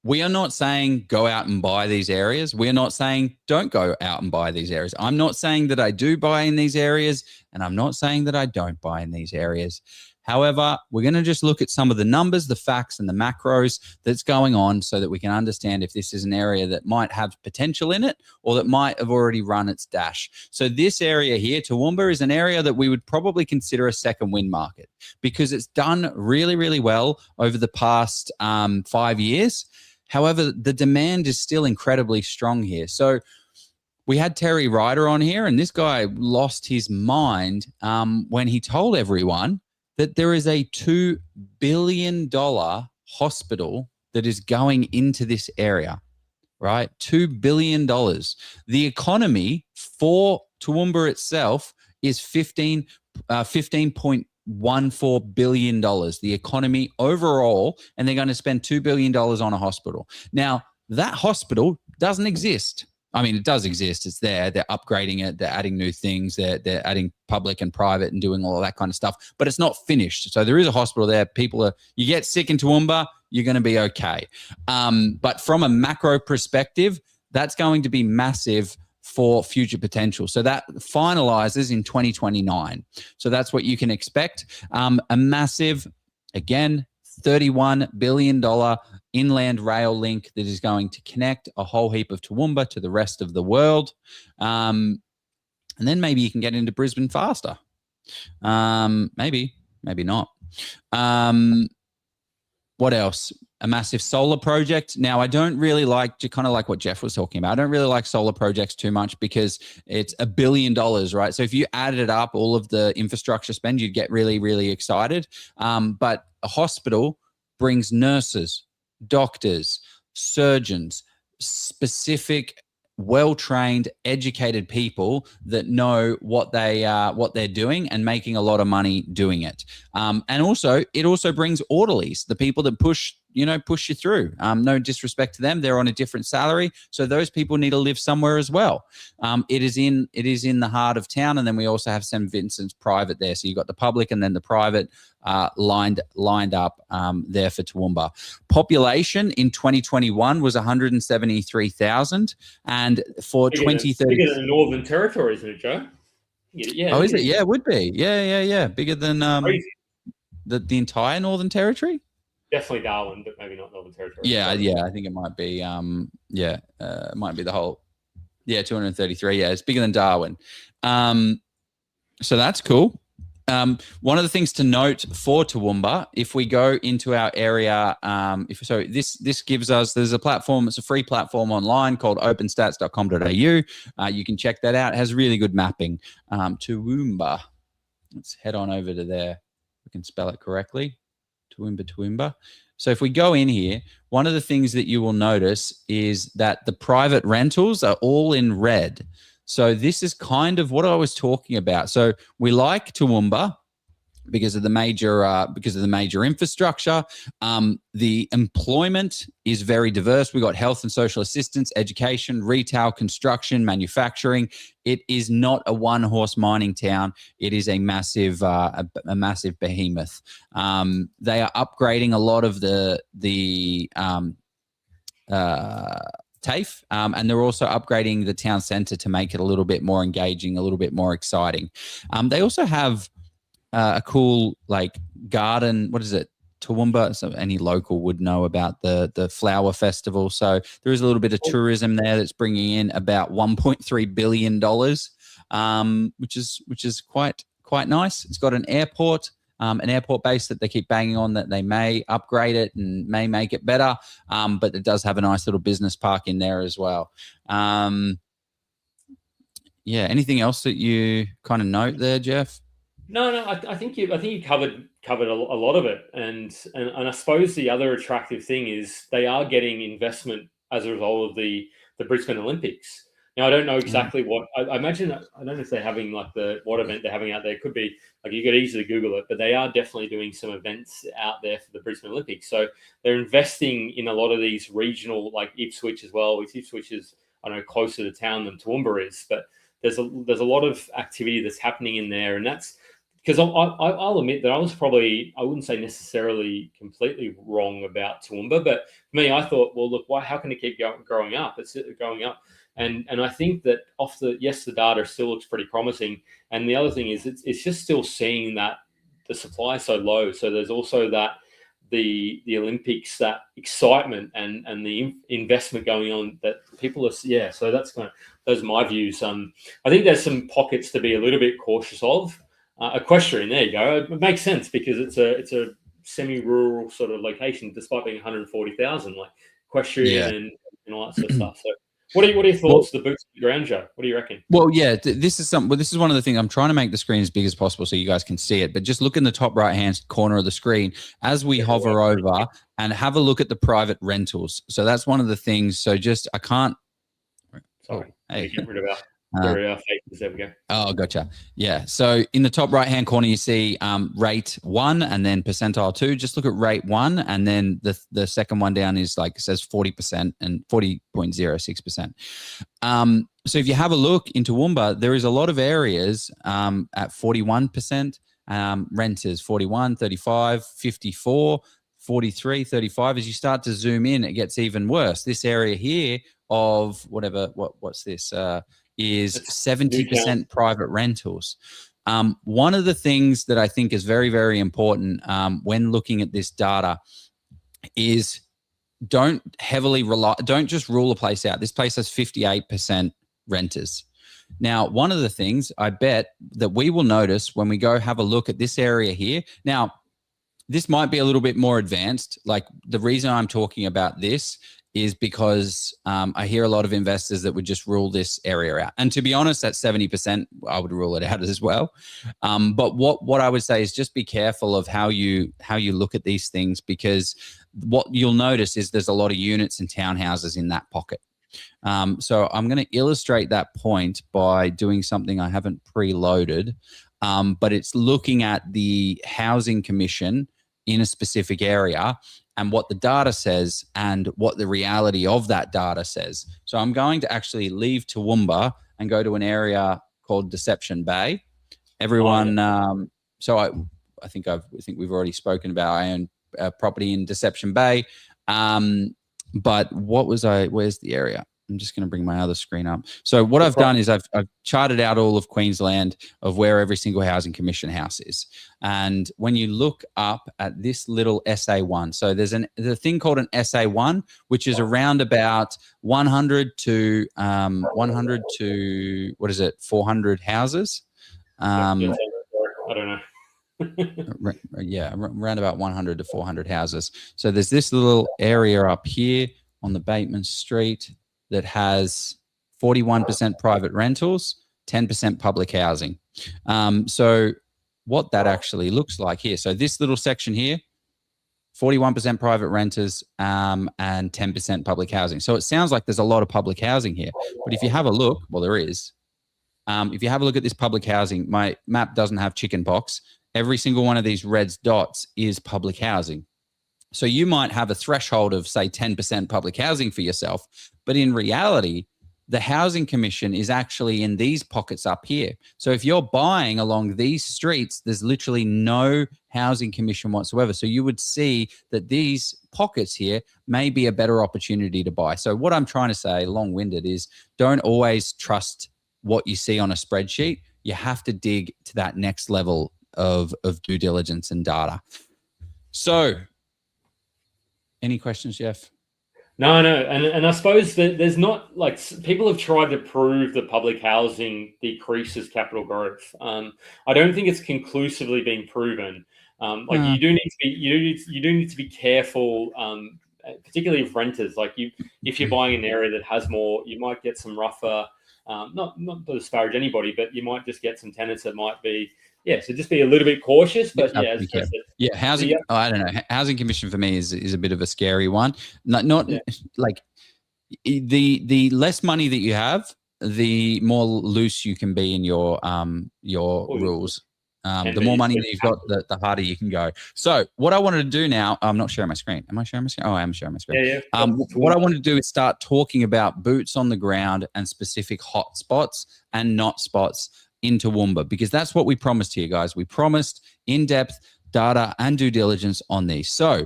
we are not saying go out and buy these areas. We are not saying don't go out and buy these areas. I'm not saying that I do buy in these areas, and I'm not saying that I don't buy in these areas. However, we're going to just look at some of the numbers, the facts, and the macros that's going on so that we can understand if this is an area that might have potential in it or that might have already run its dash. So this area here, Toowoomba, is an area that we would probably consider a second wind market because it's done really, really well over the past 5 years. However, the demand is still incredibly strong here. So we had Terry Ryder on here, and this guy lost his mind when he told everyone that there is a $2 billion hospital that is going into this area, right? $2 billion. The economy for Toowoomba itself is $15.14 billion, the economy overall, and they're going to spend $2 billion on a hospital. Now, that hospital doesn't exist. I mean, it does exist. It's there. They're upgrading it. They're adding new things. They're adding public and private and doing all of that kind of stuff. But it's not finished. So there is a hospital there. You get sick in Toowoomba, you're going to be okay. But from a macro perspective, that's going to be massive for future potential. So that finalizes in 2029. So that's what you can expect. A massive, again, $31 billion inland rail link that is going to connect a whole heap of Toowoomba to the rest of the world. And then maybe you can get into Brisbane faster. Maybe not. What else? A massive solar project. Now, I don't really like, kind of like what Jef was talking about, I don't really like solar projects too much because it's $1 billion, right? So if you added it up, all of the infrastructure spend, you'd get really, really excited. But a hospital brings nurses, doctors, surgeons, specific, well-trained, educated people that know what they're doing and making a lot of money doing it. And also, it also brings orderlies, the people that push you through. No disrespect to them, they're on a different salary, so those people need to live somewhere as well. It is in the heart of town, and then we also have St. Vincent's private there. So you got the public and then the private lined up there for Toowoomba. Population in 2021 was 173,000, and for 2030, bigger than the Northern Territory, isn't it, Joe? Yeah. Oh, is it? Yeah, it would be. Yeah. Bigger than the entire Northern Territory. Definitely Darwin, but maybe not Northern Territory. Yeah. I think it might be. It might be the whole. Yeah, 233. Yeah, it's bigger than Darwin. So that's cool. One of the things to note for Toowoomba, if we go into our area, this gives us, there's a platform, it's a free platform online called openstats.com.au. You can check that out. It has really good mapping. Toowoomba. Let's head on over to there. We can spell it correctly. Toowoomba. So if we go in here, one of the things that you will notice is that the private rentals are all in red. So this is kind of what I was talking about. So we like Toowoomba because of the major infrastructure. The employment is very diverse. We got health and social assistance, education, retail, construction, manufacturing. It is not a one-horse mining town. It is a massive behemoth. They are upgrading a lot of the TAFE, and they're also upgrading the town centre to make it a little bit more engaging, a little bit more exciting. They also have a cool garden. What is it? Toowoomba. So any local would know about the flower festival. So there is a little bit of tourism there that's bringing in about $1.3 billion, which is quite nice. It's got an airport base that they keep banging on that they may upgrade it and may make it better. But it does have a nice little business park in there as well. Anything else that you kind of note there, Jef? No. I think you covered a lot of it, and I suppose the other attractive thing is they are getting investment as a result of the Brisbane Olympics. Now, I don't know exactly what I imagine. I don't know if they're having like what event they're having out there. It could be like you could easily Google it, but they are definitely doing some events out there for the Brisbane Olympics. So they're investing in a lot of these regional, like Ipswich as well. Which Ipswich is, I don't know, closer to town than Toowoomba is, but there's a lot of activity that's happening in there, and that's because I'll admit that I wouldn't say necessarily completely wrong about Toowoomba, but for me, I thought, well, look, how can it keep growing up? It's going up. And I think that the data still looks pretty promising. And the other thing is it's just still seeing that the supply is so low. So there's also that the Olympics, that excitement and the investment going on that people are, so those are my views. I think there's some pockets to be a little bit cautious of. Equestrian, there you go. It makes sense because it's a semi-rural sort of location, despite being 140,000, like equestrian and all that sort of stuff. So what are your thoughts? The boots on the ground, Joe? What do you reckon? Well, yeah, this is one of the things. I'm trying to make the screen as big as possible so you guys can see it. But just look in the top right-hand corner of the screen as we hover over and have a look at the private rentals. So that's one of the things. So I can't. Sorry, hey. Get rid of our faces. There we go. Oh, gotcha. Yeah. So in the top right-hand corner, you see rate 1 and then percentile 2. Just look at rate 1, and then the second one down is it says 40% and 40.06%. So if you have a look into Toowoomba, there is a lot of areas at 41%, renters 41, 35, 54, 43, 35. As you start to zoom in, it gets even worse. This area here of what's this? Is 70% private rentals. One of the things that I think is very, very important when looking at this data is don't just rule a place out. This place has 58% renters. Now, one of the things I bet that we will notice when we go have a look at this area here. Now, this might be a little bit more advanced. Like the reason I'm talking about this is because I hear a lot of investors that would just rule this area out. And to be honest, at 70%, I would rule it out as well. But what I would say is just be careful of how you look at these things, because what you'll notice is there's a lot of units and townhouses in that pocket. So I'm going to illustrate that point by doing something I haven't preloaded, but it's looking at the Housing Commission in a specific area and what the data says and what the reality of that data says. So I'm going to actually leave Toowoomba and go to an area called Deception Bay. Everyone, so I think we've already spoken about I own property in Deception Bay. But where's the area? I'm just going to bring my other screen up. So what I've done is I've charted out all of Queensland of where every single housing commission house is. And when you look up at this little SA1, so there's a thing called an SA1, which is around about 100 to 400 houses. I don't know. Yeah, around about 100 to 400 houses. So there's this little area up here on the Bateman Street that has 41% private rentals, 10% public housing. So what that actually looks like here. So this little section here, 41% private renters and 10% public housing. So it sounds like there's a lot of public housing here. But if you have a look, well, there is. If you have a look at this public housing, my map doesn't have chicken pox. Every single one of these red dots is public housing. So you might have a threshold of, say, 10% public housing for yourself. But in reality, the Housing Commission is actually in these pockets up here. So if you're buying along these streets, there's literally no Housing Commission whatsoever. So you would see that these pockets here may be a better opportunity to buy. So what I'm trying to say, long-winded, is don't always trust what you see on a spreadsheet. You have to dig to that next level of due diligence and data. So any questions, Jef? No. And I suppose that there's not, like, people have tried to prove that public housing decreases capital growth. I don't think it's conclusively been proven. You do need to be careful, particularly with renters. Like if you're buying an area that has more, you might get some rougher, not to disparage anybody, but you might just get some tenants that might be, so just be a little bit cautious. But housing. I don't know. Housing Commission for me is a bit of a scary one. Not like the less money that you have, the more loose you can be in your rules. The more money that you've got, the harder you can go. So what I wanted to do now, I'm not sharing my screen. Am I sharing my screen? Oh, I am sharing my screen. Yeah. What I wanted to do is start talking about boots on the ground and specific hot spots and not spots in Toowoomba, because that's what we promised here, guys. We promised in-depth data and due diligence on these. So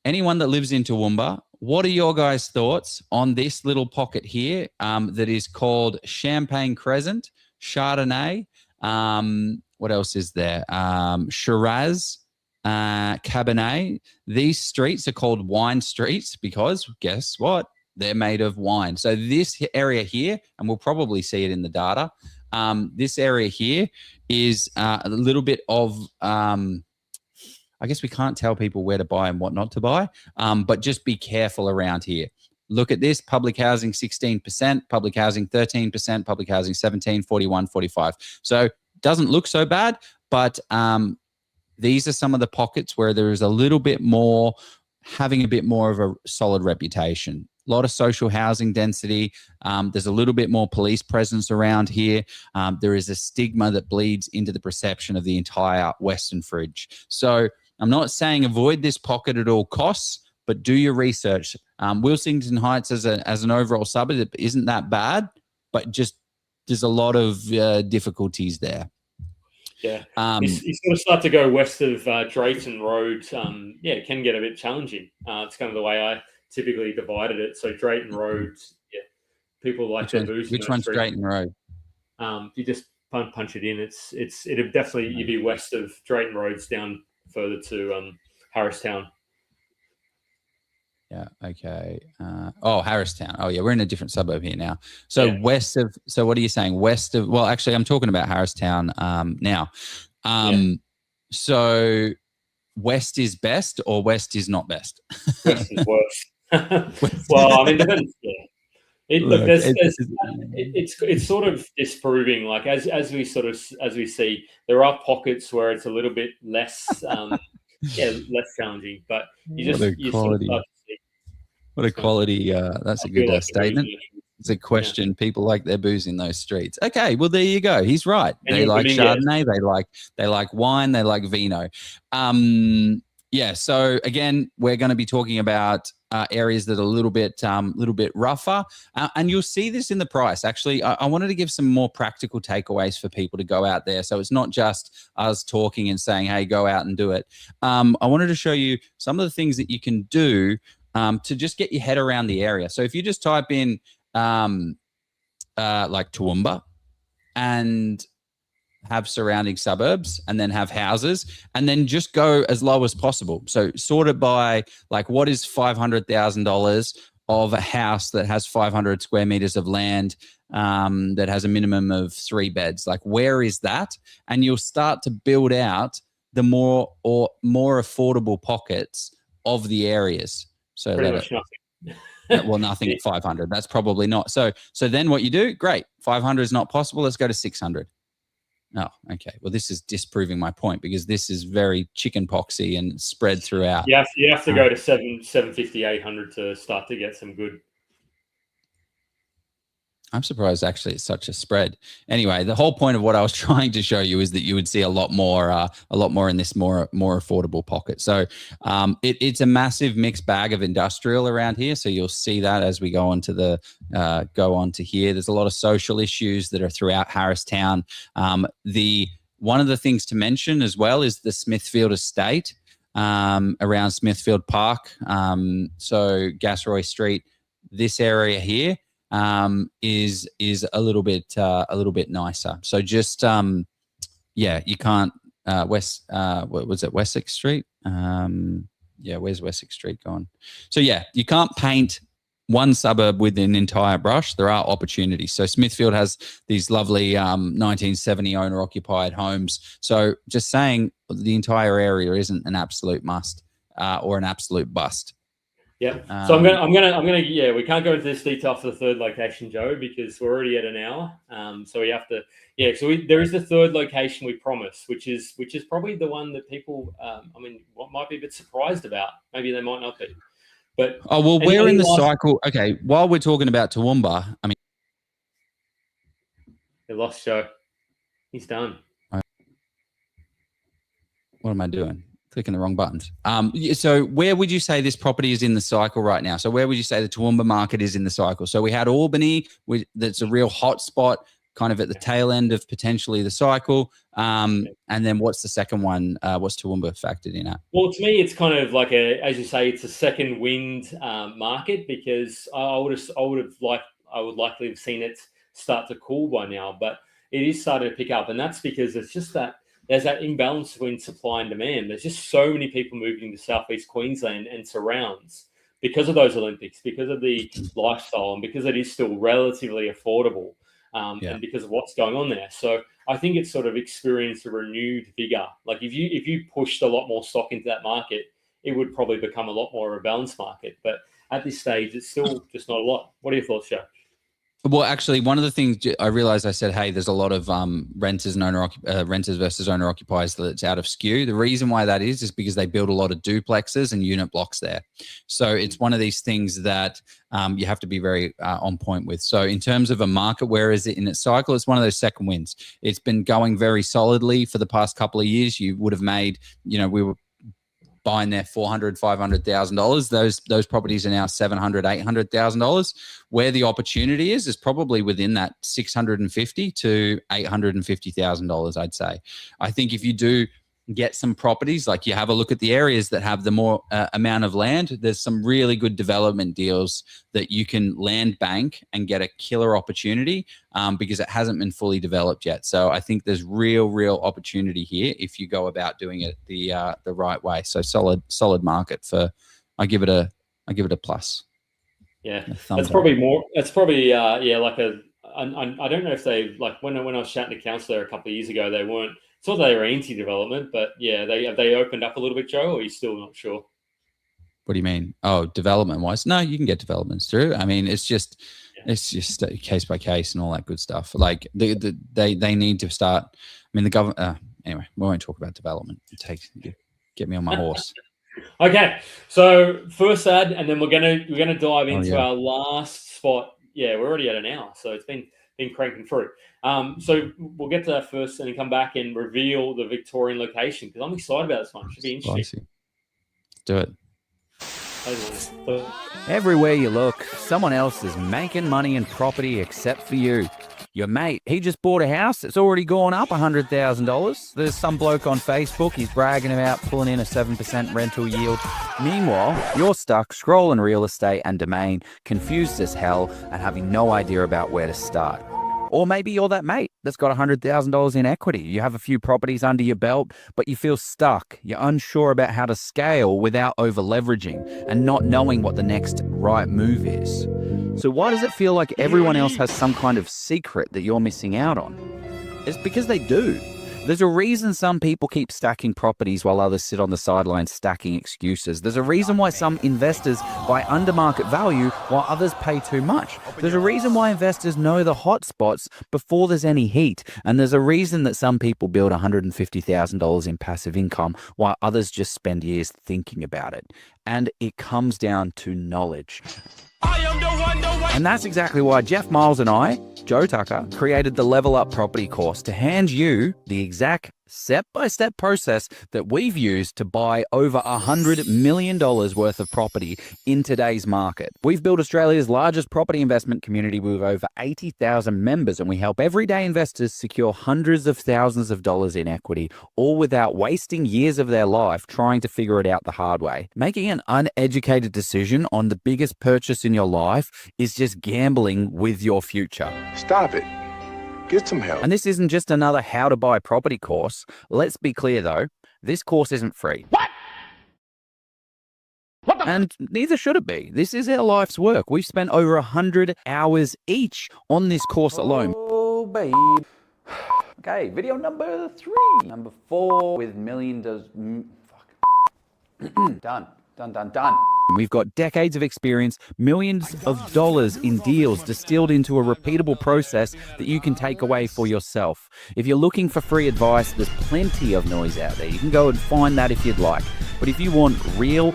anyone that lives in Toowoomba, what are your guys' thoughts on this little pocket here that is called Champagne Crescent, Chardonnay, what else is there? Shiraz, Cabernet. These streets are called wine streets because guess what? They're made of wine. So this area here, and we'll probably see it in the data, this area here is a little bit of, I guess we can't tell people where to buy and what not to buy, but just be careful around here. Look at this, public housing 16%, public housing 13%, public housing 17, 41, 45. So doesn't look so bad, but these are some of the pockets where there is a little bit more, having a bit more of a solid reputation. A lot of social housing density. There's a little bit more police presence around here. There is a stigma that bleeds into the perception of the entire Western Fringe. So I'm not saying avoid this pocket at all costs, but do your research. Wilsington Heights as an overall suburb isn't that bad, but just there's a lot of difficulties there. Yeah, you sort of start to go west of Drayton Road. It can get a bit challenging. It's kind of the way I typically divided it. So Drayton Road, people like their booze. Which one's Drayton Road? You just punch it in. It'd definitely, you'd be west of Drayton Roads down further to Harristown. Yeah. Okay. Harristown. Oh, yeah. We're in a different suburb here now. So west of. So what are you saying? West of. Well, actually, I'm talking about Harristown now. So west is best, or west is not best. West is worse. Well, I mean, depends. It's sort of disproving. Like as we see, there are pockets where it's a little bit less. Less challenging, but you sort of start to see. What a quality, that's a good statement. It's a question. People like their booze in those streets. Okay, well, there you go. He's right. And they like Chardonnay. They like wine. They like vino. So again, we're going to be talking about areas that are a little bit rougher, and you'll see this in the price. Actually, I wanted to give some more practical takeaways for people to go out there, so it's not just us talking and saying, "Hey, go out and do it." I wanted to show you some of the things that you can do to just get your head around the area. So if you just type in like Toowoomba and have surrounding suburbs and then have houses and then just go as low as possible. So sort it by like what is $500,000 of a house that has 500 square meters of land that has a minimum of 3 beds. Like where is that? And you'll start to build out the more affordable pockets of the areas. So pretty much nothing. Well, nothing at 500. That's probably not. So then what you do, great. 500 is not possible. Let's go to 600. Oh, okay. Well, this is disproving my point because this is very chicken poxy and spread throughout. You have to go to 750, 800 to start to get some good. I'm surprised actually it's such a spread. Anyway, the whole point of what I was trying to show you is that you would see a lot more in this more affordable pocket. So it's a massive mixed bag of industrial around here. So you'll see that as we go on to here. There's a lot of social issues that are throughout Harristown. One of the things to mention as well is the Smithfield estate around Smithfield Park. So Gasroy Street, this area here. Is a little bit nicer. So just you can't West what was it, Wessex Street? Where's Wessex Street gone? So you can't paint one suburb with an entire brush. There are opportunities. So Smithfield has these lovely 1970 owner occupied homes. So just saying the entire area isn't an absolute must or an absolute bust. Yeah. So I'm gonna. Yeah, we can't go into this detail for the third location, Joe, because we're already at an hour. So we have to. Yeah. So there is the third location we promised, which is probably the one that people, might be a bit surprised about. Maybe they might not be. But we're in the cycle. Okay. While we're talking about Toowoomba, We lost Joe. He's done. What am I doing? Clicking the wrong buttons. So where would you say this property is in the cycle right now? So where would you say the Toowoomba market is in the cycle? So we had Albany, that's a real hot spot, kind of at the tail end of potentially the cycle. And then what's the second one? What's Toowoomba factored in at? Well, to me, it's kind of like as you say, it's a second wind market, because I would likely have seen it start to cool by now, but it is starting to pick up, and that's because it's just that there's that imbalance between supply and demand. There's just so many people moving to Southeast Queensland and surrounds because of those Olympics, because of the lifestyle, and because it is still relatively affordable, and because of what's going on there. So I think it's sort of experienced a renewed vigor. Like if you pushed a lot more stock into that market, it would probably become a lot more of a balanced market. But at this stage, it's still just not a lot. What are your thoughts, Joe? Well, actually, one of the things I realized, I said, hey, there's a lot of renters versus owner occupiers that's out of skew. The reason why that is because they build a lot of duplexes and unit blocks there. So it's one of these things that you have to be very on point with. So in terms of a market, where is it in its cycle? It's one of those second winds. It's been going very solidly for the past couple of years. You would have made, we were buying there $400,000, $500,000. Those properties are now $700,000, $800,000. Where the opportunity is probably within that $650,000 to $850,000, I'd say. I think if you do get some properties, like you have a look at the areas that have the more amount of land, there's some really good development deals that you can land bank and get a killer opportunity because it hasn't been fully developed yet. So I think there's real opportunity here if you go about doing it the right way. So solid market for. I give it a plus. Yeah, that's probably more. That's probably like a. I don't know if they, like when I was chatting to council there a couple of years ago, they weren't. It's not that they were anti-development, but yeah, they opened up a little bit, Joe, or are you still not sure? What do you mean? Oh, development-wise? No, you can get developments through. I mean, it's just case by case and all that good stuff. Like they need to start. I mean, the government. Anyway, we won't talk about development. Get me on my horse. Okay, so first ad, and then we're gonna dive into our last spot. Yeah, we're already at an hour, so it's been cranking through. So we'll get to that first and then come back and reveal the Victorian location, because I'm excited about this one. It should be interesting. Do it. Everywhere you look, someone else is making money in property except for you. Your mate, he just bought a house. It's already gone up $100,000. There's some bloke on Facebook, he's bragging about pulling in a 7% rental yield. Meanwhile, you're stuck scrolling real estate and domain, confused as hell and having no idea about where to start. Or maybe you're that mate that's got $100,000 in equity. You have a few properties under your belt, but you feel stuck. You're unsure about how to scale without over-leveraging and not knowing what the next right move is. So why does it feel like everyone else has some kind of secret that you're missing out on? It's because they do. There's a reason some people keep stacking properties while others sit on the sidelines stacking excuses. There's a reason why some investors buy under market value while others pay too much. There's a reason why investors know the hot spots before there's any heat. And there's a reason that some people build $150,000 in passive income while others just spend years thinking about it. And it comes down to knowledge. And that's exactly why Jef Miles and I, Joe Tucker, created the Level Up Property course to hand you the exact step-by-step process that we've used to buy over $100 million worth of property in today's market. We've built Australia's largest property investment community with over 80,000 members, and we help everyday investors secure hundreds of thousands of dollars in equity, all without wasting years of their life trying to figure it out the hard way. Making an uneducated decision on the biggest purchase in your life is just gambling with your future. Stop it. Get some help. And this isn't just another how to buy property course. Let's be clear though, this course isn't free. What and neither should it be. This is our life's work. We've spent over 100 hours each on this course alone. Oh, babe. Okay, video number 3. Number 4 with million does... Fuck. Done. We've got decades of experience, millions of dollars in deals distilled into a repeatable process that you can take away for yourself. If you're looking for free advice, there's plenty of noise out there. You can go and find that if you'd like. But if you want real,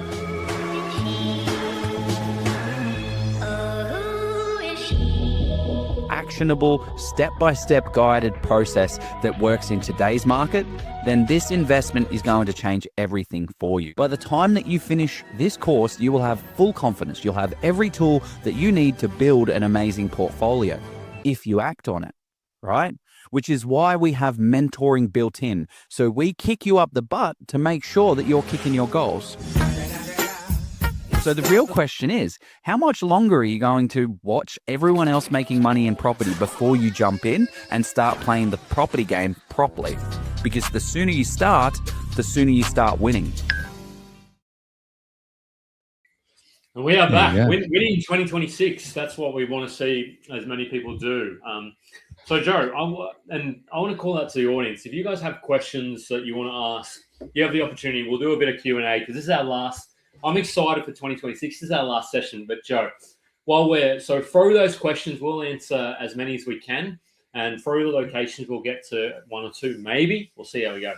actionable, step-by-step guided process that works in today's market, then this investment is going to change everything for you. By the time that you finish this course, you will have full confidence. You'll have every tool that you need to build an amazing portfolio if you act on it, right? Which is why we have mentoring built in. So we kick you up the butt to make sure that you're kicking your goals. So the real question is, how much longer are you going to watch everyone else making money in property before you jump in and start playing the property game properly? Because the sooner you start, the sooner you start winning. And we are back. Winning 2026. That's what we want to see as many people do. So, Joe, I want to call out to the audience. If you guys have questions that you want to ask, you have the opportunity. We'll do a bit of Q&A because this is our last. I'm excited for 2026. This is our last session. But, Joe, throw those questions. We'll answer as many as we can. And through the locations, we'll get to one or two, maybe. We'll see how we go.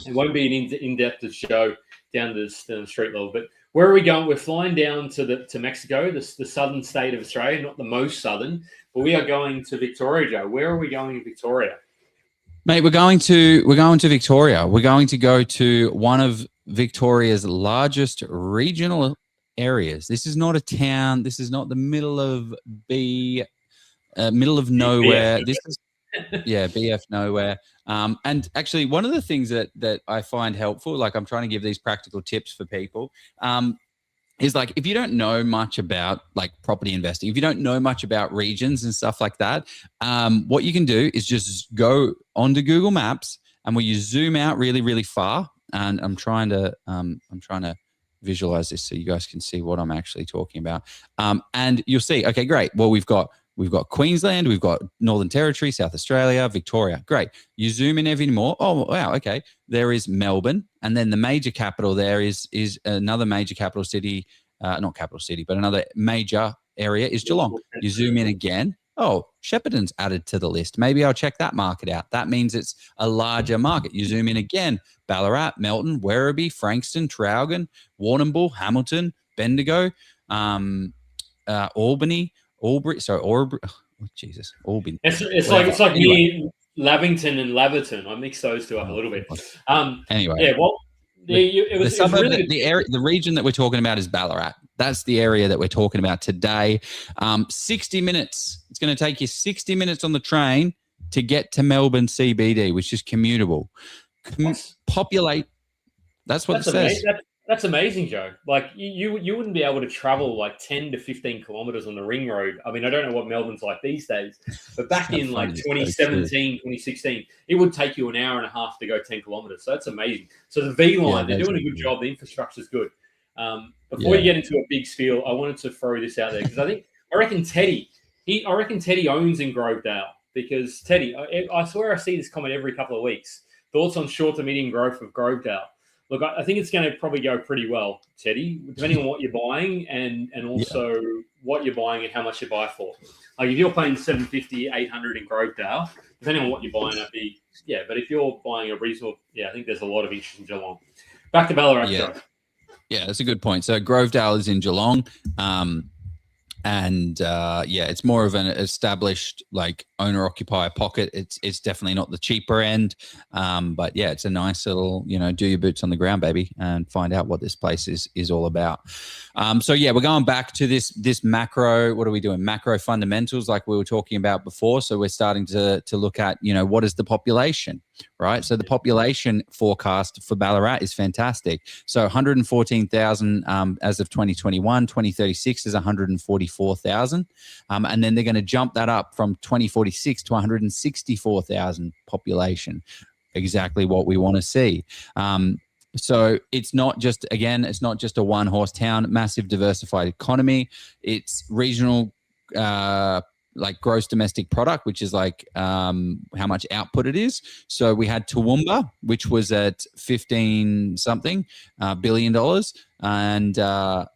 It won't be an in-depth show down to the street level. But where are we going? We're flying down to Mexico, the southern state of Australia, not the most southern. But we are going to Victoria, Joe. Where are we going in Victoria? Mate, we're going to Victoria. We're going to go to one of Victoria's largest regional areas. This is not a town. This is not the middle of nowhere. This is BF nowhere. And actually, one of the things that I find helpful, like I'm trying to give these practical tips for people, is like if you don't know much about like property investing, if you don't know much about regions and stuff like that, what you can do is just go onto Google Maps, and when you zoom out really, really far, and I'm trying to visualize this so you guys can see what I'm actually talking about, and you'll see. Okay, great. Well, we've got Queensland, we've got Northern Territory, South Australia, Victoria. Great. You zoom in even more. Oh, wow. Okay. There is Melbourne. And then the major capital there is another major capital city, not capital city, but another major area is Geelong. You zoom in again. Oh, Shepparton's added to the list. Maybe I'll check that market out. That means it's a larger market. You zoom in again. Ballarat, Melton, Werribee, Frankston, Traralgon, Warrnambool, Hamilton, Bendigo, Albany, Albany. It's like me, Lavington and Laverton. I mixed those two up a little bit. Anyway, the region that we're talking about is Ballarat. That's the area that we're talking about today. 60 minutes. It's going to take you 60 minutes on the train to get to Melbourne CBD, which is commutable. Populate. That's what it says. That's amazing, Joe. Like you wouldn't be able to travel like 10 to 15 kilometers on the ring road. I mean, I don't know what Melbourne's like these days, but back in like 2017, 2016, it would take you an hour and a half to go 10 kilometers. So that's amazing. So the V line, they're doing a good job. The infrastructure's good. Before you get into a big spiel, I wanted to throw this out there because I reckon Teddy owns in Grovedale because Teddy, I swear I see this comment every couple of weeks. Thoughts on short to medium growth of Grovedale? Look, I think it's going to probably go pretty well, Teddy, depending on what you're buying and also what you're buying and how much you buy for. Like if you're paying $750, $800 in Grovedale, depending on what you're buying, that'd be But if you're buying a reasonable, I think there's a lot of interest in Geelong. Back to Ballarat. Yeah, that's a good point. So Grovedale is in Geelong. It's more of an established like owner-occupier pocket. It's definitely not the cheaper end, but it's a nice little do your boots on the ground, baby, and find out what this place is all about. We're going back to this macro. What are we doing? Macro fundamentals, like we were talking about before. So we're starting to look at what is the population, right? So the population forecast for Ballarat is fantastic. So 114,000 as of 2021. 2036 is 144,000, and then they're going to jump that up from 2046 to 164,000 population. Exactly what we want to see. So it's not just a one-horse town, massive diversified economy. It's regional like gross domestic product, which is like how much output it is. So we had Toowoomba, which was at $15 billion. And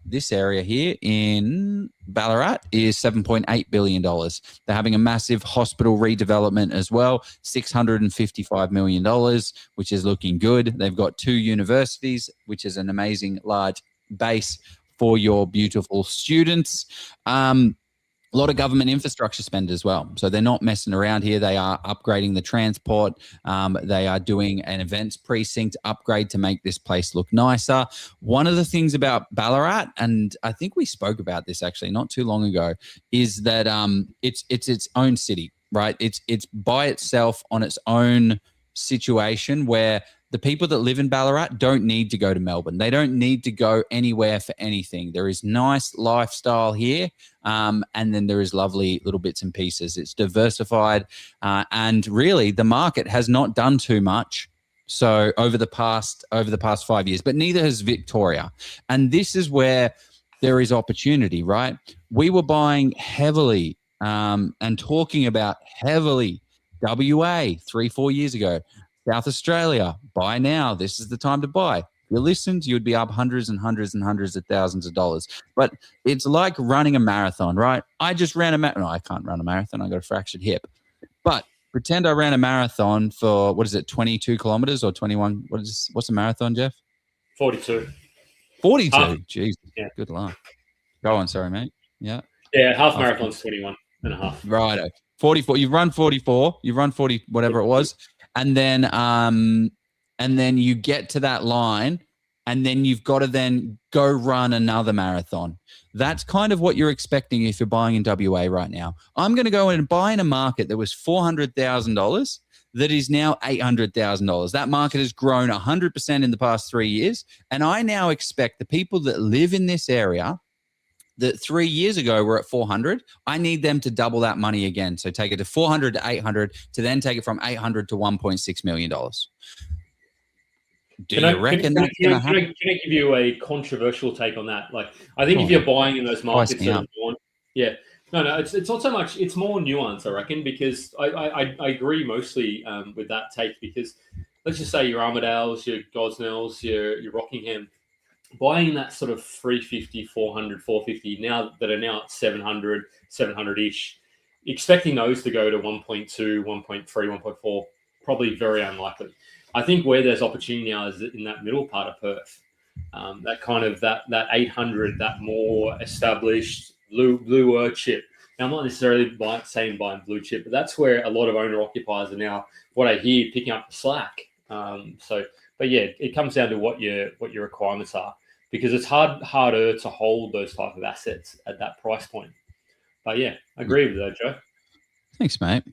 this area here in Ballarat is $7.8 billion. They're having a massive hospital redevelopment as well, $655 million, which is looking good. They've got 2 universities, which is an amazing large base for your beautiful students. A lot of government infrastructure spend as well. So they're not messing around here. They are upgrading the transport. They are doing an events precinct upgrade to make this place look nicer. One of the things about Ballarat, and I think we spoke about this actually not too long ago, is that it's its own city, right? It's by itself on its own situation where the people that live in Ballarat don't need to go to Melbourne. They don't need to go anywhere for anything. There is nice lifestyle here, and then there is lovely little bits and pieces. It's diversified, and really the market has not done too much. So over the past 5 years, but neither has Victoria. And this is where there is opportunity, right? We were buying heavily and talking about heavily WA 3-4 years ago. South Australia, buy now. This is the time to buy. If you listened, you'd be up hundreds and hundreds and hundreds of thousands of dollars. But it's like running a marathon, right? I just ran a marathon. No, I can't run a marathon. I got a fractured hip. But pretend I ran a marathon for, 22 kilometers or 21? What's a marathon, Jeff? 42. 42? Jeez. Yeah. Good luck. Go on. Sorry, mate. Yeah. Yeah, half marathon's 21 and a half. Righto. 44. You've run 44. You've run 40, whatever it was. And then you get to that line, and then you've got to then go run another marathon. That's kind of what you're expecting if you're buying in WA right now. I'm going to go in and buy in a market that was $400,000 that is now $800,000. That market has grown 100% in the past 3 years, and I now expect the people that live in this area that 3 years ago were at 400. I need them to double that money again. So take it to 400 to 800 to then take it from 800 to $1.6 million. Do you reckon that's going to happen? Can I give you a controversial take on that? Like, I think if you're buying in those markets, it's not so much. It's more nuance, I reckon, because I agree mostly with that take. Because let's just say your Armadales, your Gosnells, your Rockingham, buying that sort of 350, 400, 450 now that are now at 700, 700-ish, expecting those to go to 1.2, 1.3, 1.4, probably very unlikely. I think where there's opportunity now is in that middle part of Perth. That kind of that 800, that more established bluer chip. Now, I'm not necessarily saying buying blue chip, but that's where a lot of owner occupiers are now, what I hear, picking up the slack. But yeah, it comes down to what your requirements are, because it's harder to hold those type of assets at that price point. But yeah, I agree with that, Joe. Thanks, mate.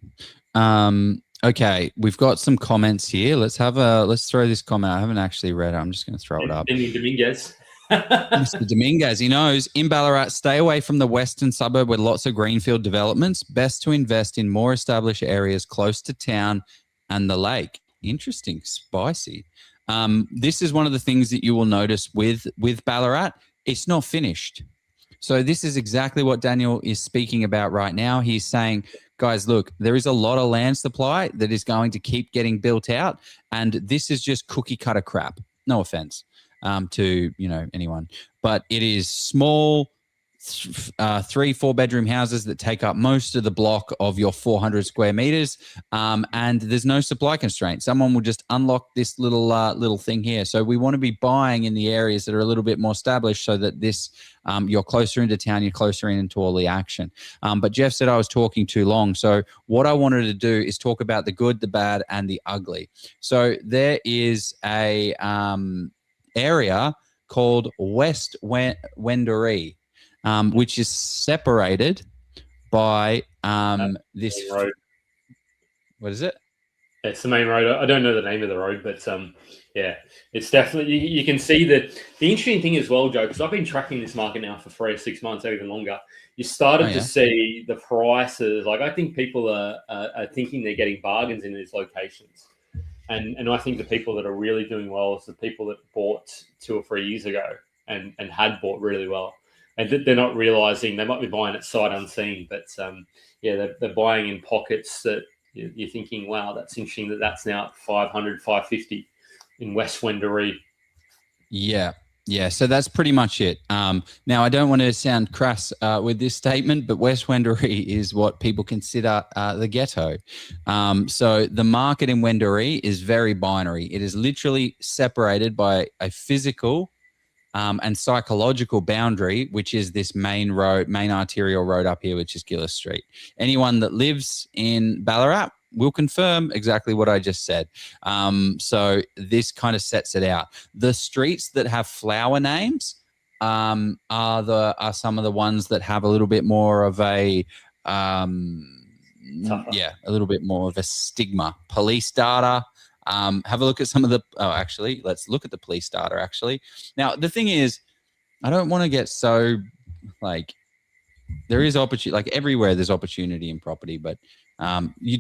Okay, we've got some comments here. Let's throw this comment. I haven't actually read it. I'm just going to throw it up. Dominguez. Mr. Dominguez, he knows, in Ballarat, stay away from the western suburb with lots of greenfield developments. Best to invest in more established areas close to town and the lake. Interesting, spicy. This is one of the things that you will notice with Ballarat. It's not finished. So this is exactly what Daniel is speaking about right now. He's saying, guys, look, there is a lot of land supply that is going to keep getting built out, and this is just cookie cutter crap. No offense to anyone, but it is small 3-4 bedroom houses that take up most of the block of your 400 square meters, and there's no supply constraint. Someone will just unlock this little thing here. So we want to be buying in the areas that are a little bit more established, so that this you're closer into town, you're closer into all the action. But Jeff said I was talking too long, so what I wanted to do is talk about the good, the bad, and the ugly. So there is a area called West Wendouree, which is separated by this road. What is it? It's the main road. I don't know the name of the road, but yeah, it's definitely, you can see that. The interesting thing as well, Joe, because I've been tracking this market now for 3 or 6 months or even longer, you started to see the prices. Like, I think people are thinking they're getting bargains in these locations. And I think the people that are really doing well is the people that bought 2 or 3 years ago and had bought really well. And they're not realizing they might be buying it sight unseen, but they're buying in pockets that you're thinking, wow, that's interesting that that's now at 500, 550 in West Wendouree. Yeah. So that's pretty much it. Now, I don't want to sound crass with this statement, but West Wendouree is what people consider the ghetto. So the market in Wendouree is very binary. It is literally separated by a physical and psychological boundary, which is this main arterial road up here, which is Gillis Street. Anyone that lives in Ballarat will confirm exactly what I just said. So this kind of sets it out. The streets that have flower names are some of the ones that have a little bit more of a a little bit more of a stigma. Police data. Have a look at some of the. Oh, actually, let's look at the police data. Actually, now the thing is, I don't want to get so like there is opportunity. Like everywhere, there's opportunity in property, but you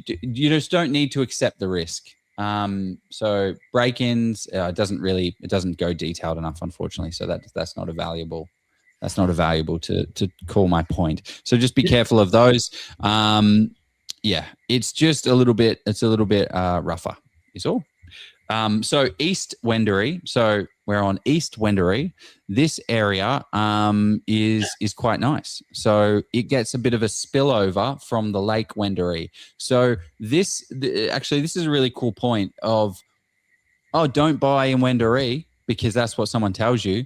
just don't need to accept the risk. So break-ins, it doesn't go detailed enough, unfortunately. So that's not a valuable to call my point. So just be careful of those. It's just a little bit rougher is all. So East Wendouree. So we're on East Wendouree. This area is quite nice. So it gets a bit of a spillover from the Lake Wendouree. So this is a really cool point of, don't buy in Wendouree because that's what someone tells you.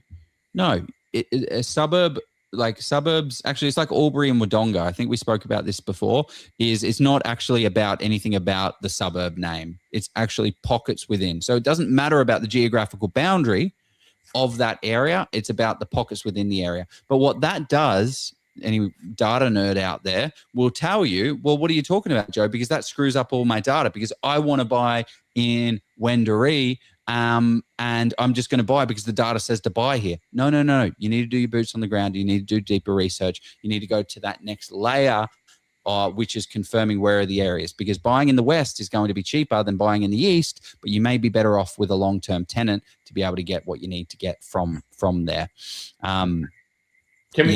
No, a suburb. Like suburbs, actually, it's like Albury and Wodonga. I think we spoke about this before. It's not actually about anything about the suburb name. It's actually pockets within. So it doesn't matter about the geographical boundary of that area. It's about the pockets within the area. But what that does, any data nerd out there will tell you, well, what are you talking about, Joe? Because that screws up all my data because I want to buy in Wendouree. And I'm just going to buy because the data says to buy here. No. You need to do your boots on the ground. You need to do deeper research. You need to go to that next layer, which is confirming where are the areas. Because buying in the west is going to be cheaper than buying in the east, but you may be better off with a long-term tenant to be able to get what you need to get from there. Can we?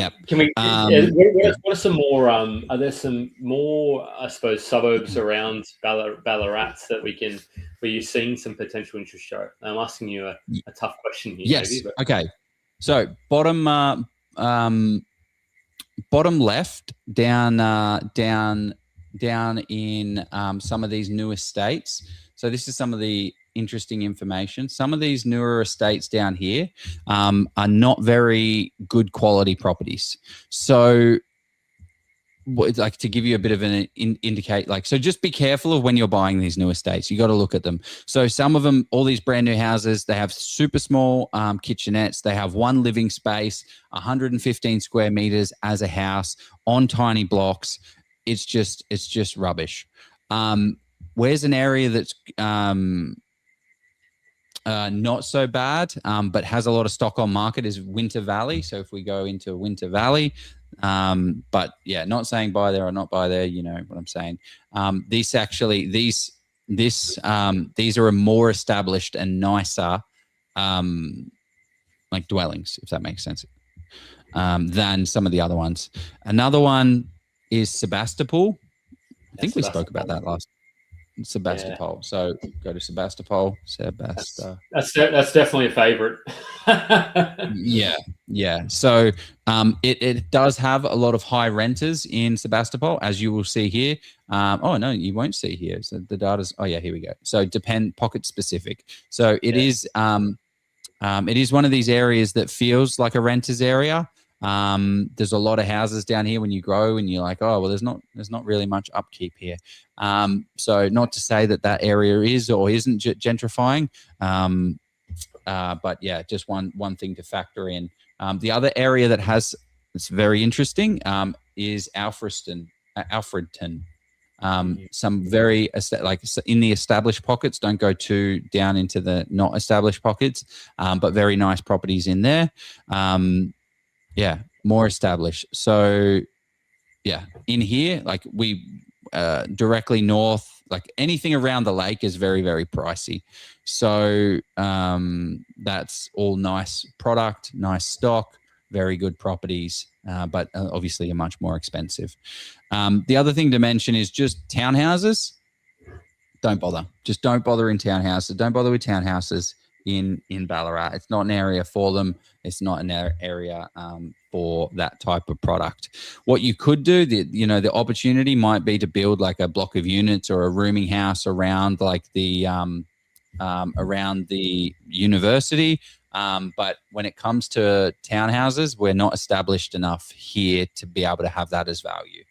What are some more? Are there some more? I suppose suburbs around Ballarat that where you're seeing some potential interest, Joe? I'm asking you a tough question here. Yes. Maybe, okay. So bottom left down in some of these new estates. So this is some of the interesting information. Some of these newer estates down here are not very good quality properties. So like to give you a bit of an indicate, like, so just be careful of when you're buying these new estates. You got to look at them. So some of them, all these brand new houses, they have super small kitchenettes. They have one living space, 115 square meters as a house on tiny blocks. It's just rubbish. Where's an area that's not so bad, but has a lot of stock on market is Winter Valley. So if we go into Winter Valley, but yeah, not saying buy there or not buy there, you know what I'm saying. These are a more established and nicer, like dwellings, if that makes sense, than some of the other ones. Another one is Sebastopol. I think we spoke about that last. Sebastopol. Yeah. So go to Sebastopol. That's definitely a favorite. Yeah. So it does have a lot of high renters in Sebastopol, as you will see here. Oh no, you won't see here. So the data's. Oh yeah, here we go. So pocket specific. So it is one of these areas that feels like a renter's area. There's a lot of houses down here when you grow and you're like, oh, well, there's not really much upkeep here. So not to say that area is or isn't gentrifying. But yeah, just one thing to factor in. The other area that's very interesting, is Alfredton. Some very like in the established pockets, don't go too down into the not established pockets, but very nice properties in there. Yeah, more established. So, yeah, in here, like we directly north, like anything around the lake is very, very pricey. So that's all nice product, nice stock, very good properties, but obviously are much more expensive. The other thing to mention is just townhouses. Don't bother. Just don't bother in townhouses. Don't bother with townhouses in Ballarat. It's not an area for them. It's not an area for that type of product. What you could do, the opportunity might be to build like a block of units or a rooming house around like the around the university, But when it comes to townhouses, we're not established enough here to be able to have that as value.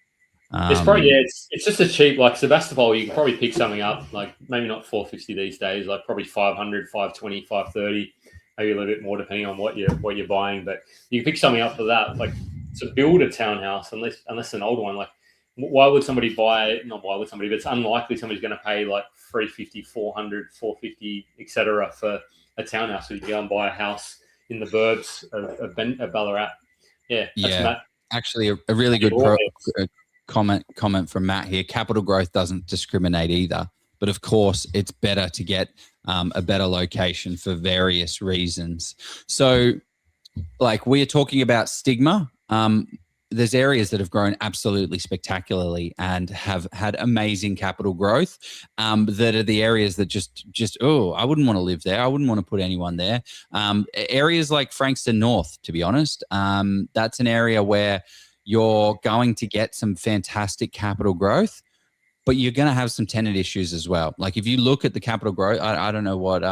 It's probably it's just a cheap, like Sebastopol, you can probably pick something up, like maybe not 450 these days, like probably 500, 520, 530, maybe a little bit more depending on what you're buying. But you can pick something up for that, like to build a townhouse, unless an old one, like why would somebody buy? Not why would somebody, but it's unlikely somebody's going to pay like 350, 400, 450, etc. for a townhouse. So you go and buy a house in the burbs of Ballarat. Yeah, that's Matt. Actually, a really good comment from Matt here. Capital growth doesn't discriminate either, but of course it's better to get a better location for various reasons. So like we're talking about stigma, there's areas that have grown absolutely spectacularly and have had amazing capital growth, that are the areas that just I wouldn't want to live there. I wouldn't want to put anyone there. Areas like Frankston North, to be honest, that's an area where you're going to get some fantastic capital growth, but you're going to have some tenant issues as well. Like if you look at the capital growth, I don't know what,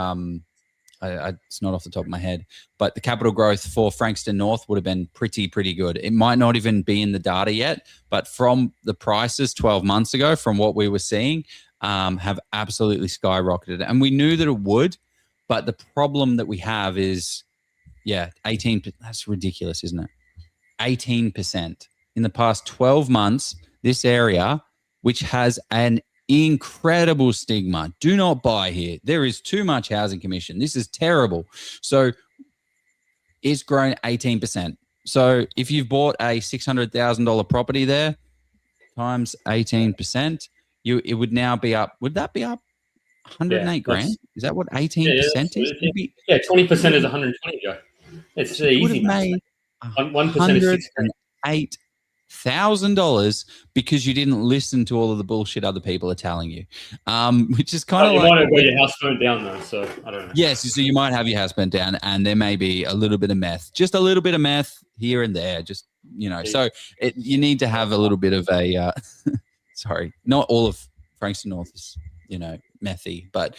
it's not off the top of my head, but the capital growth for Frankston North would have been pretty good. It might not even be in the data yet, but from the prices 12 months ago, from what we were seeing, have absolutely skyrocketed. And we knew that it would, but the problem that we have is, 18, that's ridiculous, isn't it? 18% in the past 12 months, this area, which has an incredible stigma. Do not buy here. There is too much housing commission. This is terrible. So it's grown 18%. So if you've bought a $600,000 property there times 18%, it would now be up. Would that be up 108 grand? Is that what 18% is? 20% is 120, Joe. It's easy. Made 1% is $108,000 because you didn't listen to all of the bullshit other people are telling you, which is kind of like, you might have got your house burnt down though, so I don't know. Yes, so you might have your house burnt down, and there may be a little bit of meth, just a little bit of meth here and there, just So you need to have a little bit of a. Sorry, not all of Frankston North is methy, but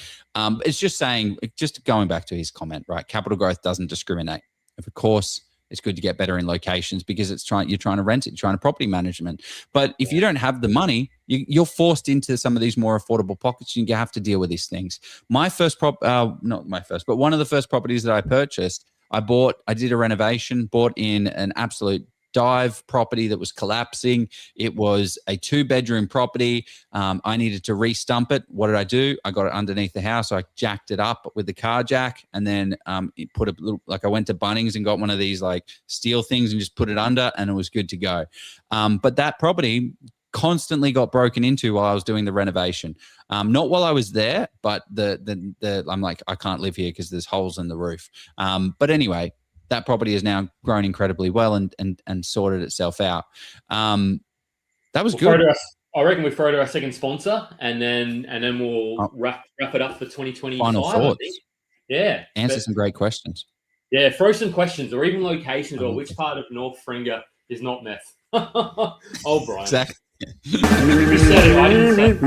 it's just saying, just going back to his comment, right? Capital growth doesn't discriminate. Of course, it's good to get better in locations because you're trying to rent it, you're trying to property management. But if you don't have the money, you're forced into some of these more affordable pockets, and you have to deal with these things. One of the first properties that I purchased, I did a renovation, bought in an absolute dive property that was collapsing. It was a 2-bedroom property. I needed to re-stump it. What did I do? I got it underneath the house. I jacked it up with the car jack, and then put a little, like I went to Bunnings and got one of these like steel things and just put it under, and it was good to go. But that property constantly got broken into while I was doing the renovation. Not while I was there, but I'm like, I can't live here because there's holes in the roof. But anyway, that property has now grown incredibly well and sorted itself out. That was good. I reckon we throw to our second sponsor, and then we'll wrap it up for 2025. Final thoughts. I think. Yeah. Answer some great questions. Yeah, throw some questions, or even locations, or which part of North Franga is not meth. Oh, Brian. Exactly. You said it, I didn't say it.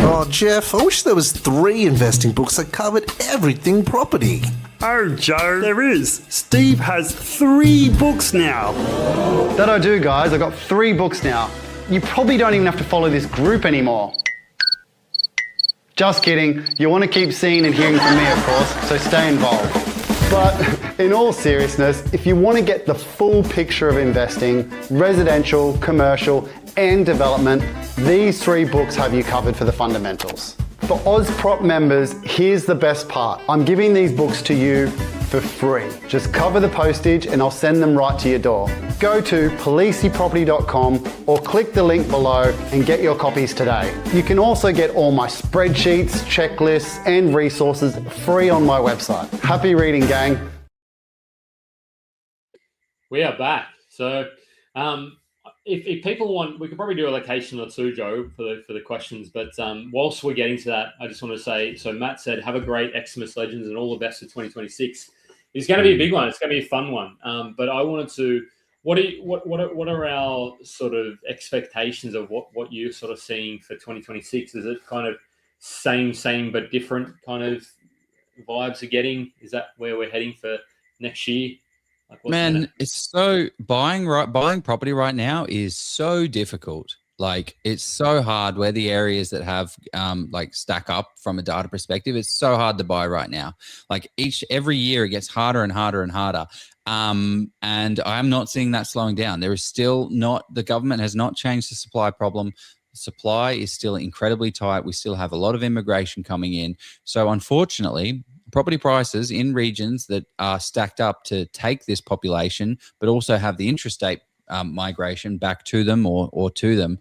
Oh, Jeff, I wish there was 3 investing books that covered everything property. Oh, Joe, there is. Steve has 3 books now. That I do, guys. I've got 3 books now. You probably don't even have to follow this group anymore. Just kidding. You want to keep seeing and hearing from me, of course, so stay involved. But in all seriousness, if you want to get the full picture of investing, residential, commercial, and development, these 3 books have you covered for the fundamentals. For OzProp members, here's the best part. I'm giving these books to you for free. Just cover the postage and I'll send them right to your door. Go to policyproperty.com or click the link below and get your copies today. You can also get all my spreadsheets, checklists, and resources free on my website. Happy reading, gang. We are back. So if people want, we could probably do a location or 2, Joe, for the questions. But whilst we're getting to that, I just want to say, so Matt said, have a great Xmas Legends and all the best for 2026. It's going to be a big one. It's going to be a fun one. But I wanted to What are our sort of expectations of what you're sort of seeing for 2026? Is it kind of same but different kind of vibes are getting? Is that where we're heading for next year? Like Man, it's so buying property right now is so difficult. Like it's so hard where the areas that have like stack up from a data perspective. It's so hard to buy right now. Like every year it gets harder and harder and harder. And I'm not seeing that slowing down. There is still not, the government has not changed the supply problem. Supply is still incredibly tight. We still have a lot of immigration coming in. So unfortunately, property prices in regions that are stacked up to take this population, but also have the interstate migration back to them or to them,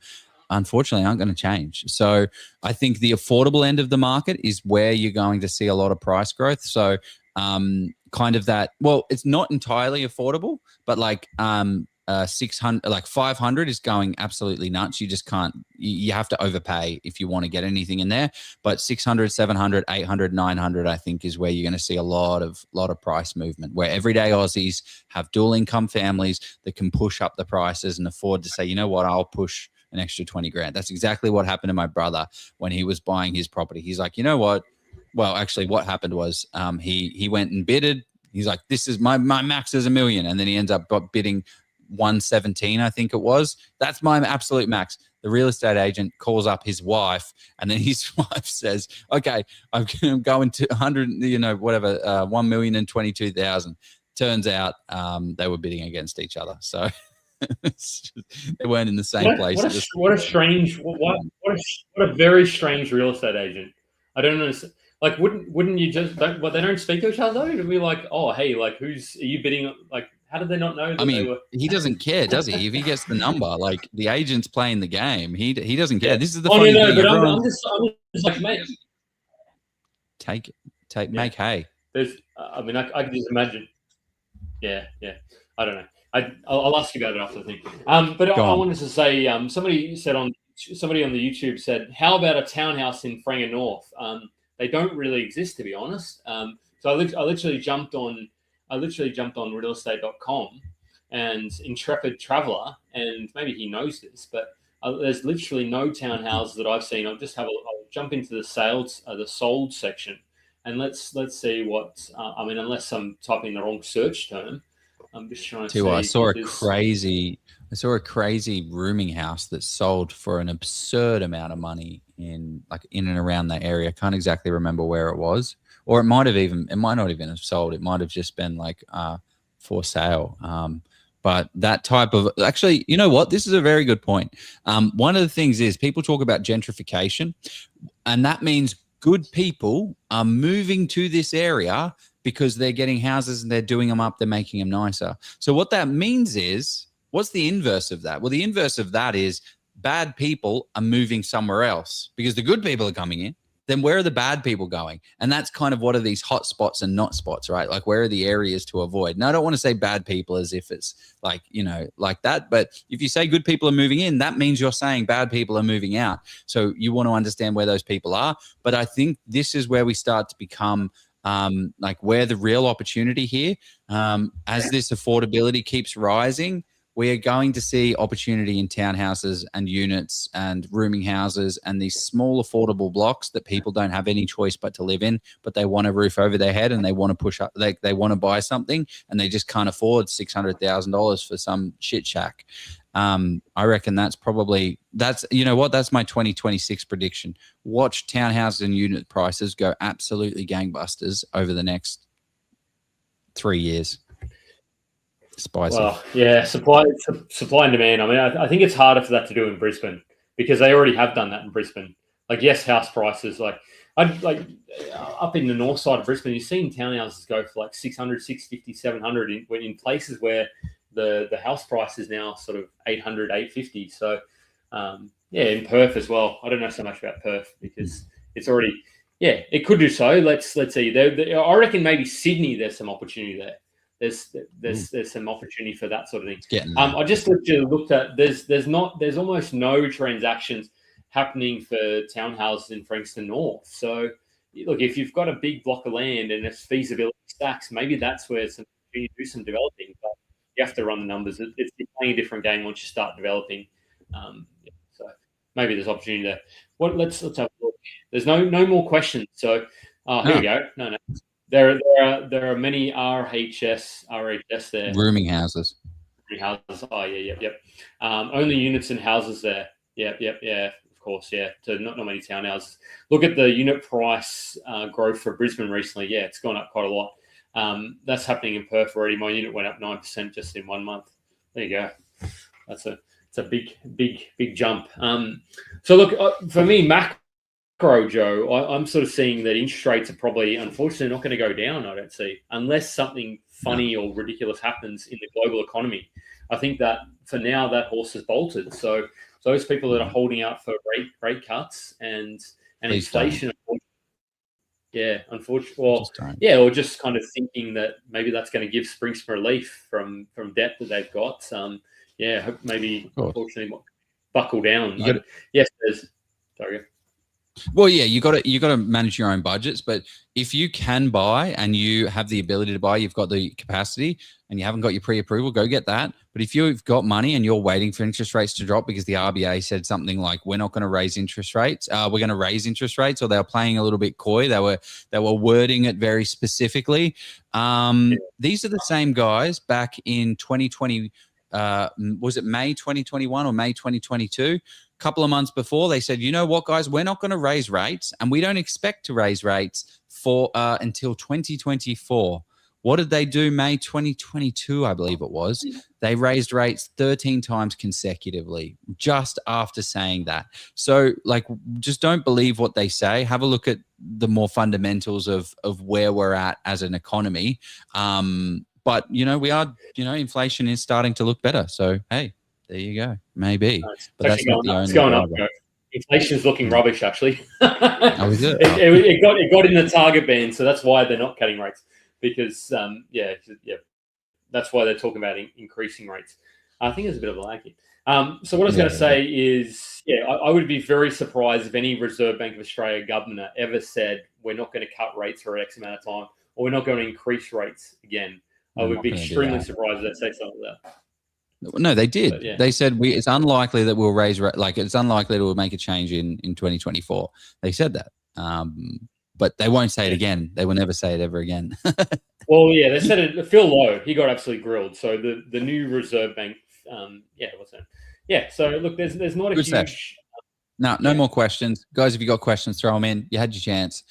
unfortunately aren't going to change. So I think the affordable end of the market is where you're going to see a lot of price growth. So kind of that, well, it's not entirely affordable, but like 600, like 500 is going absolutely nuts. You just can't, you have to overpay if you want to get anything in there. But 600, 700, 800, 900, I think is where you're going to see a lot of price movement, where everyday Aussies have dual income families that can push up the prices and afford to say, you know what, I'll push an extra 20 grand. That's exactly what happened to my brother when he was buying his property. He's like, you know what? Well, actually what happened was he went and bidded. He's like, this is my max is $1 million. And then he ends up bidding 117, I think it was. That's my absolute max. The real estate agent calls up his wife, and then his wife says, okay, I'm going to 100, whatever, 1,022,000. Turns out they were bidding against each other. So they weren't in the same place. What a very strange real estate agent. I don't know. Like, wouldn't you just, they don't speak to each other? It'd be like, oh, hey, like, are you bidding? Like, how did they not know? He doesn't care, does he? If he gets the number, like the agent's playing the game, he doesn't care. This is the funny thing. But I'm just like, mate, make hay. There's, I can just imagine. Yeah. I don't know. I'll ask you about it after the thing. But I wanted to say, somebody on the YouTube said, how about a townhouse in Franga North? They don't really exist, to be honest. So I literally jumped on realestate.com and Intrepid Traveller, and maybe he knows this, but there's literally no townhouses that I've seen. I'll jump into the sold section, and let's see what. Unless I'm typing the wrong search term, I'm just trying to see. I saw a crazy rooming house that sold for an absurd amount of money in and around that area. Can't exactly remember where it was, or it might not even have sold. It might have just been like for sale. But that type of, actually, you know what? This is a very good point. One of the things is people talk about gentrification, and that means good people are moving to this area because they're getting houses and they're doing them up. They're making them nicer. So what that means is, what's the inverse of that? Well, the inverse of that is bad people are moving somewhere else because the good people are coming in. Then where are the bad people going? And that's kind of what are these hot spots and not spots, right? Like, where are the areas to avoid? Now, I don't want to say bad people as if it's like, like that. But if you say good people are moving in, that means you're saying bad people are moving out. So you want to understand where those people are. But I think this is where we start to become like where the real opportunity here, as this affordability keeps rising, we are going to see opportunity in townhouses and units and rooming houses and these small affordable blocks that people don't have any choice but to live in, but they want a roof over their head and they want to push up, they want to buy something and they just can't afford $600,000 for some shit shack. I reckon that's you know what, that's my 2026 prediction. Watch townhouses and unit prices go absolutely gangbusters over the next 3 years. Spicy. Well, yeah, supply and demand. I mean, I think it's harder for that to do in Brisbane because they already have done that in Brisbane. Like, yes, house prices, up in the north side of Brisbane, you've seen townhouses go for like 600, 650, 700 in places where the house price is now sort of 800, 850. So, in Perth as well. I don't know so much about Perth because it's already, it could do so. Let's see. I reckon maybe Sydney, there's some opportunity there. There's some opportunity for that sort of thing. I just looked at there's almost no transactions happening for townhouses in Frankston North. So look, if you've got a big block of land and it's feasibility stacks, maybe that's where you do some developing. But you have to run the numbers. It's playing a different game once you start developing. So maybe there's opportunity there. Let's have a look. There's no more questions. So here we go. No. There are many RHS there. Rooming houses. Houses. Oh yeah. Only units and houses there. Yeah. Of course, yeah. So not many townhouses. Look at the unit price growth for Brisbane recently. Yeah, it's gone up quite a lot. That's happening in Perth already. My unit went up 9% just in 1 month. There you go. It's a big jump. So look, for me, macro, Joe, I'm sort of seeing that interest rates are probably, unfortunately, not going to go down. I don't see, unless something funny or ridiculous happens in the global economy. I think that for now that horse has bolted. So those people that are holding out for rate cuts and inflation. Yeah, unfortunately. Well, yeah, or just kind of thinking that maybe that's going to give Spring some relief from debt that they've got. Yeah, maybe unfortunately buckle down. Yes, there's. Sorry. Well, yeah, you got to manage your own budgets. But if you can buy and you have the ability to buy, you've got the capacity, and you haven't got your pre-approval, go get that. But if you've got money and you're waiting for interest rates to drop because the RBA said something like, "We're not going to raise interest rates. We're going to raise interest rates," or they were playing a little bit coy. They were wording it very specifically. These are the same guys back in 2020. Was it May 2021 or May 2022? Couple of months before, they said, you know what, guys, we're not going to raise rates, and we don't expect to raise rates for until 2024. What did they do? May 2022, I believe it was. They raised rates 13 times consecutively just after saying that. So, like, just don't believe what they say. Have a look at the more fundamentals of where we're at as an economy. But, we are, inflation is starting to look better. So, hey, there you go. Maybe. But that's not the only. It's going up. Inflation is looking rubbish, actually. Oh, is it? It got in the target band, so that's why they're not cutting rates. Because, that's why they're talking about increasing rates. I think there's a bit of a lag here. So what I was going to say is, I would be very surprised if any Reserve Bank of Australia governor ever said we're not going to cut rates for X amount of time, or we're not going to increase rates again. I would be extremely surprised if they say something like that. No, they did. But, they said it's unlikely that we'll raise it's unlikely that we'll make a change in 2024. They said that. But they won't say it again. They will never say it ever again. Well, yeah, they said it. Phil Lowe, he got absolutely grilled. So the new Reserve Bank, what's that? Yeah. So look, there's not a huge. Sesh. No more questions, guys. If you got questions, throw them in. You had your chance.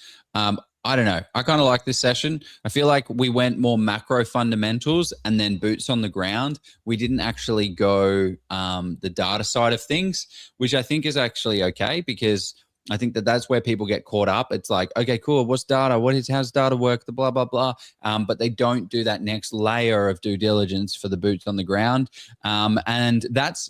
I don't know. I kind of like this session. I feel like we went more macro fundamentals and then boots on the ground. We didn't actually go the data side of things, which I think is actually okay, because I think that's where people get caught up. It's like, okay, cool. What's data? How's data work? The blah, blah, blah. But they don't do that next layer of due diligence for the boots on the ground. And that's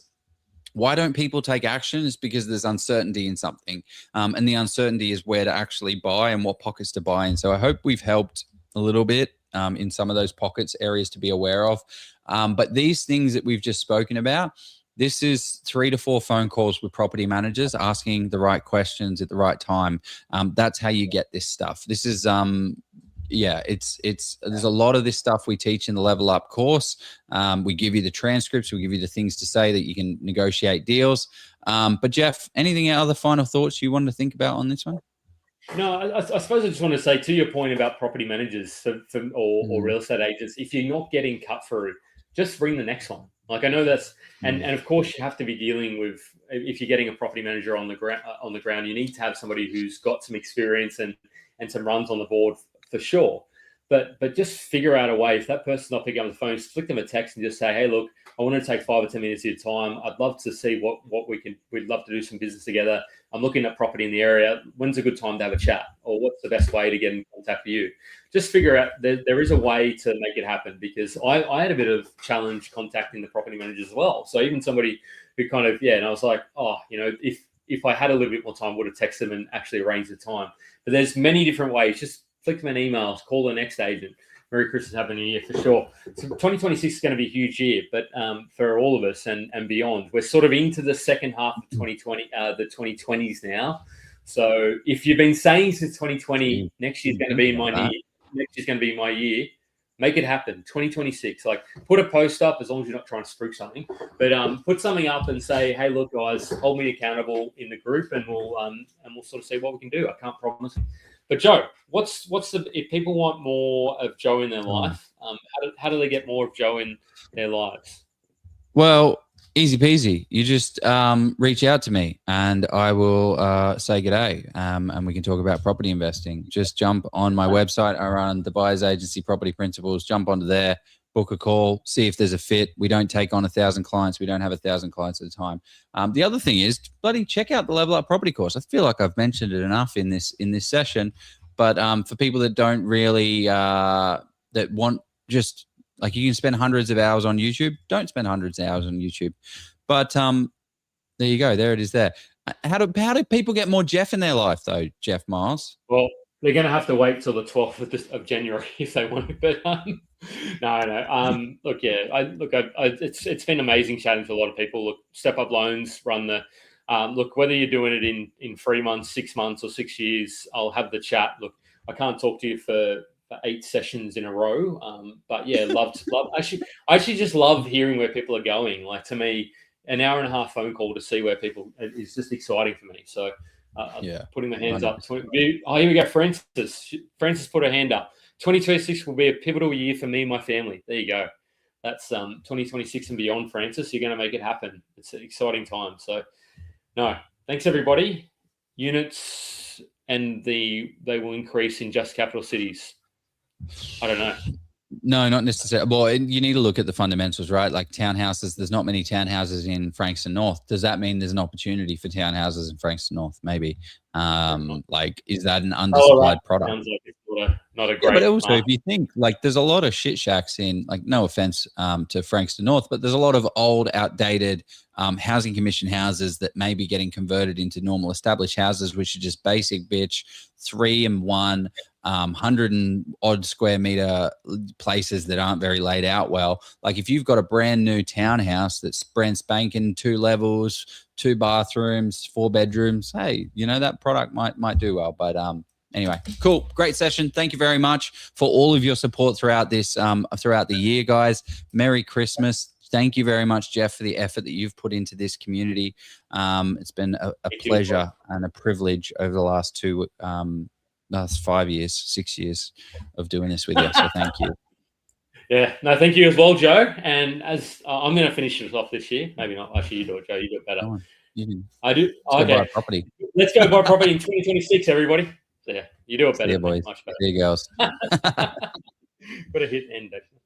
why don't people take action? Is because there's uncertainty in something. And the uncertainty is where to actually buy and what pockets to buy in. So I hope we've helped a little bit in some of those pockets, areas to be aware of. But these things that we've just spoken about, this is 3 to 4 phone calls with property managers, asking the right questions at the right time. That's how you get this stuff. This is, there's a lot of this stuff we teach in the Level Up course. We give you the transcripts, we give you the things to say that you can negotiate deals. But Jef, anything other final thoughts you wanted to think about on this one? No, I suppose I just want to say, to your point about property managers or real estate agents, if you're not getting cut through, just bring the next one. Like, I know that's, and of course you have to be dealing with, if you're getting a property manager on the ground, you need to have somebody who's got some experience and some runs on the board for sure. But just figure out a way. If that person's not picking up the phone, just flick them a text and just say, hey, look, I want to take 5 or 10 minutes of your time. I'd love to see what we'd love to do some business together. I'm looking at property in the area. When's a good time to have a chat? Or what's the best way to get in contact with you? Just figure out there is a way to make it happen, because I had a bit of challenge contacting the property managers as well. So even somebody who kind of, and I was like, if I had a little bit more time, I would have texted them and actually arranged the time. But there's many different ways. Just flick them an email, call the next agent. Merry Christmas, Happy New Year for sure. So 2026 is going to be a huge year, but for all of us and beyond, we're sort of into the second half of 2020, the 2020s now. So if you've been saying since 2020, next year's going to be my year. Next year's going to be my year. Make it happen. 2026. Like, put a post up as long as you're not trying to spruik something. But put something up and say, hey, look, guys, hold me accountable in the group, and we'll sort of see what we can do. I can't promise. But Joe, what's the if people want more of Joe in their life? How do they get more of Joe in their lives? Well, easy peasy. You just reach out to me and I will say g'day, and we can talk about property investing. Just jump on my website. I run the Buyers Agency Property Principles. Jump onto there, book a call, see if there's a fit. We don't take on 1,000 clients. We don't have 1,000 clients at a time. The other thing is bloody check out the Level Up Property course. I feel like I've mentioned it enough in this session, but for people that don't really that want just like you can spend hundreds of hours on YouTube. Don't spend hundreds of hours on YouTube. But there you go. There it is there. How do people get more Jef in their life, though, Jef Miles? Well, they're going to have to wait till the 12th of January if they want to. But no. Look, yeah. It's been amazing chatting to a lot of people. Look, Step Up Loans run the look, whether you're doing it in 3 months, 6 months, or 6 years, I'll have the chat. Look, I can't talk to you for 8 sessions in a row. But yeah, love. I actually just love hearing where people are going. Like, to me, an hour and a half phone call to see where people is just exciting for me. So putting my hands 100%. Up. Oh, here we go. Francis put her hand up. 2026 will be a pivotal year for me and my family. There you go. That's 2026 and beyond, Francis. You're going to make it happen. It's an exciting time. So no, thanks everybody. Units and they will increase in just capital cities. I don't know. No, not necessarily. Well, you need to look at the fundamentals, right? Like townhouses, there's not many townhouses in Frankston North. Does that mean there's an opportunity for townhouses in Frankston North? Maybe. Like, is that an undersupplied product? Sounds like it's not a great. Yeah, but also, if you think, like, there's a lot of shit shacks in, like, no offense to Frankston North, but there's a lot of old, outdated housing commission houses that may be getting converted into normal established houses, which are just basic bitch 3 and 1. 100 and odd square meter places that aren't very laid out well. Like, if you've got a brand new townhouse that's brand spanking 2 levels, 2 bathrooms, 4 bedrooms, hey, you know, that product might do well. But anyway, cool, great session. Thank you very much for all of your support throughout this throughout the year, guys. Merry Christmas. Thank you very much, Jef, for the effort that you've put into this community. It's been a pleasure and a privilege over the last 5 years, 6 years of doing this with you. So thank you. Yeah, no, thank you as well, Joe. And as I'm going to finish it off this year, maybe not. Actually, you do it, Joe. You do it better. I do. Let's go buy property. Let's go buy property in 2026, everybody. So yeah, you do it better. See you, boys. Much better. See you, girls. Got to hit end, actually.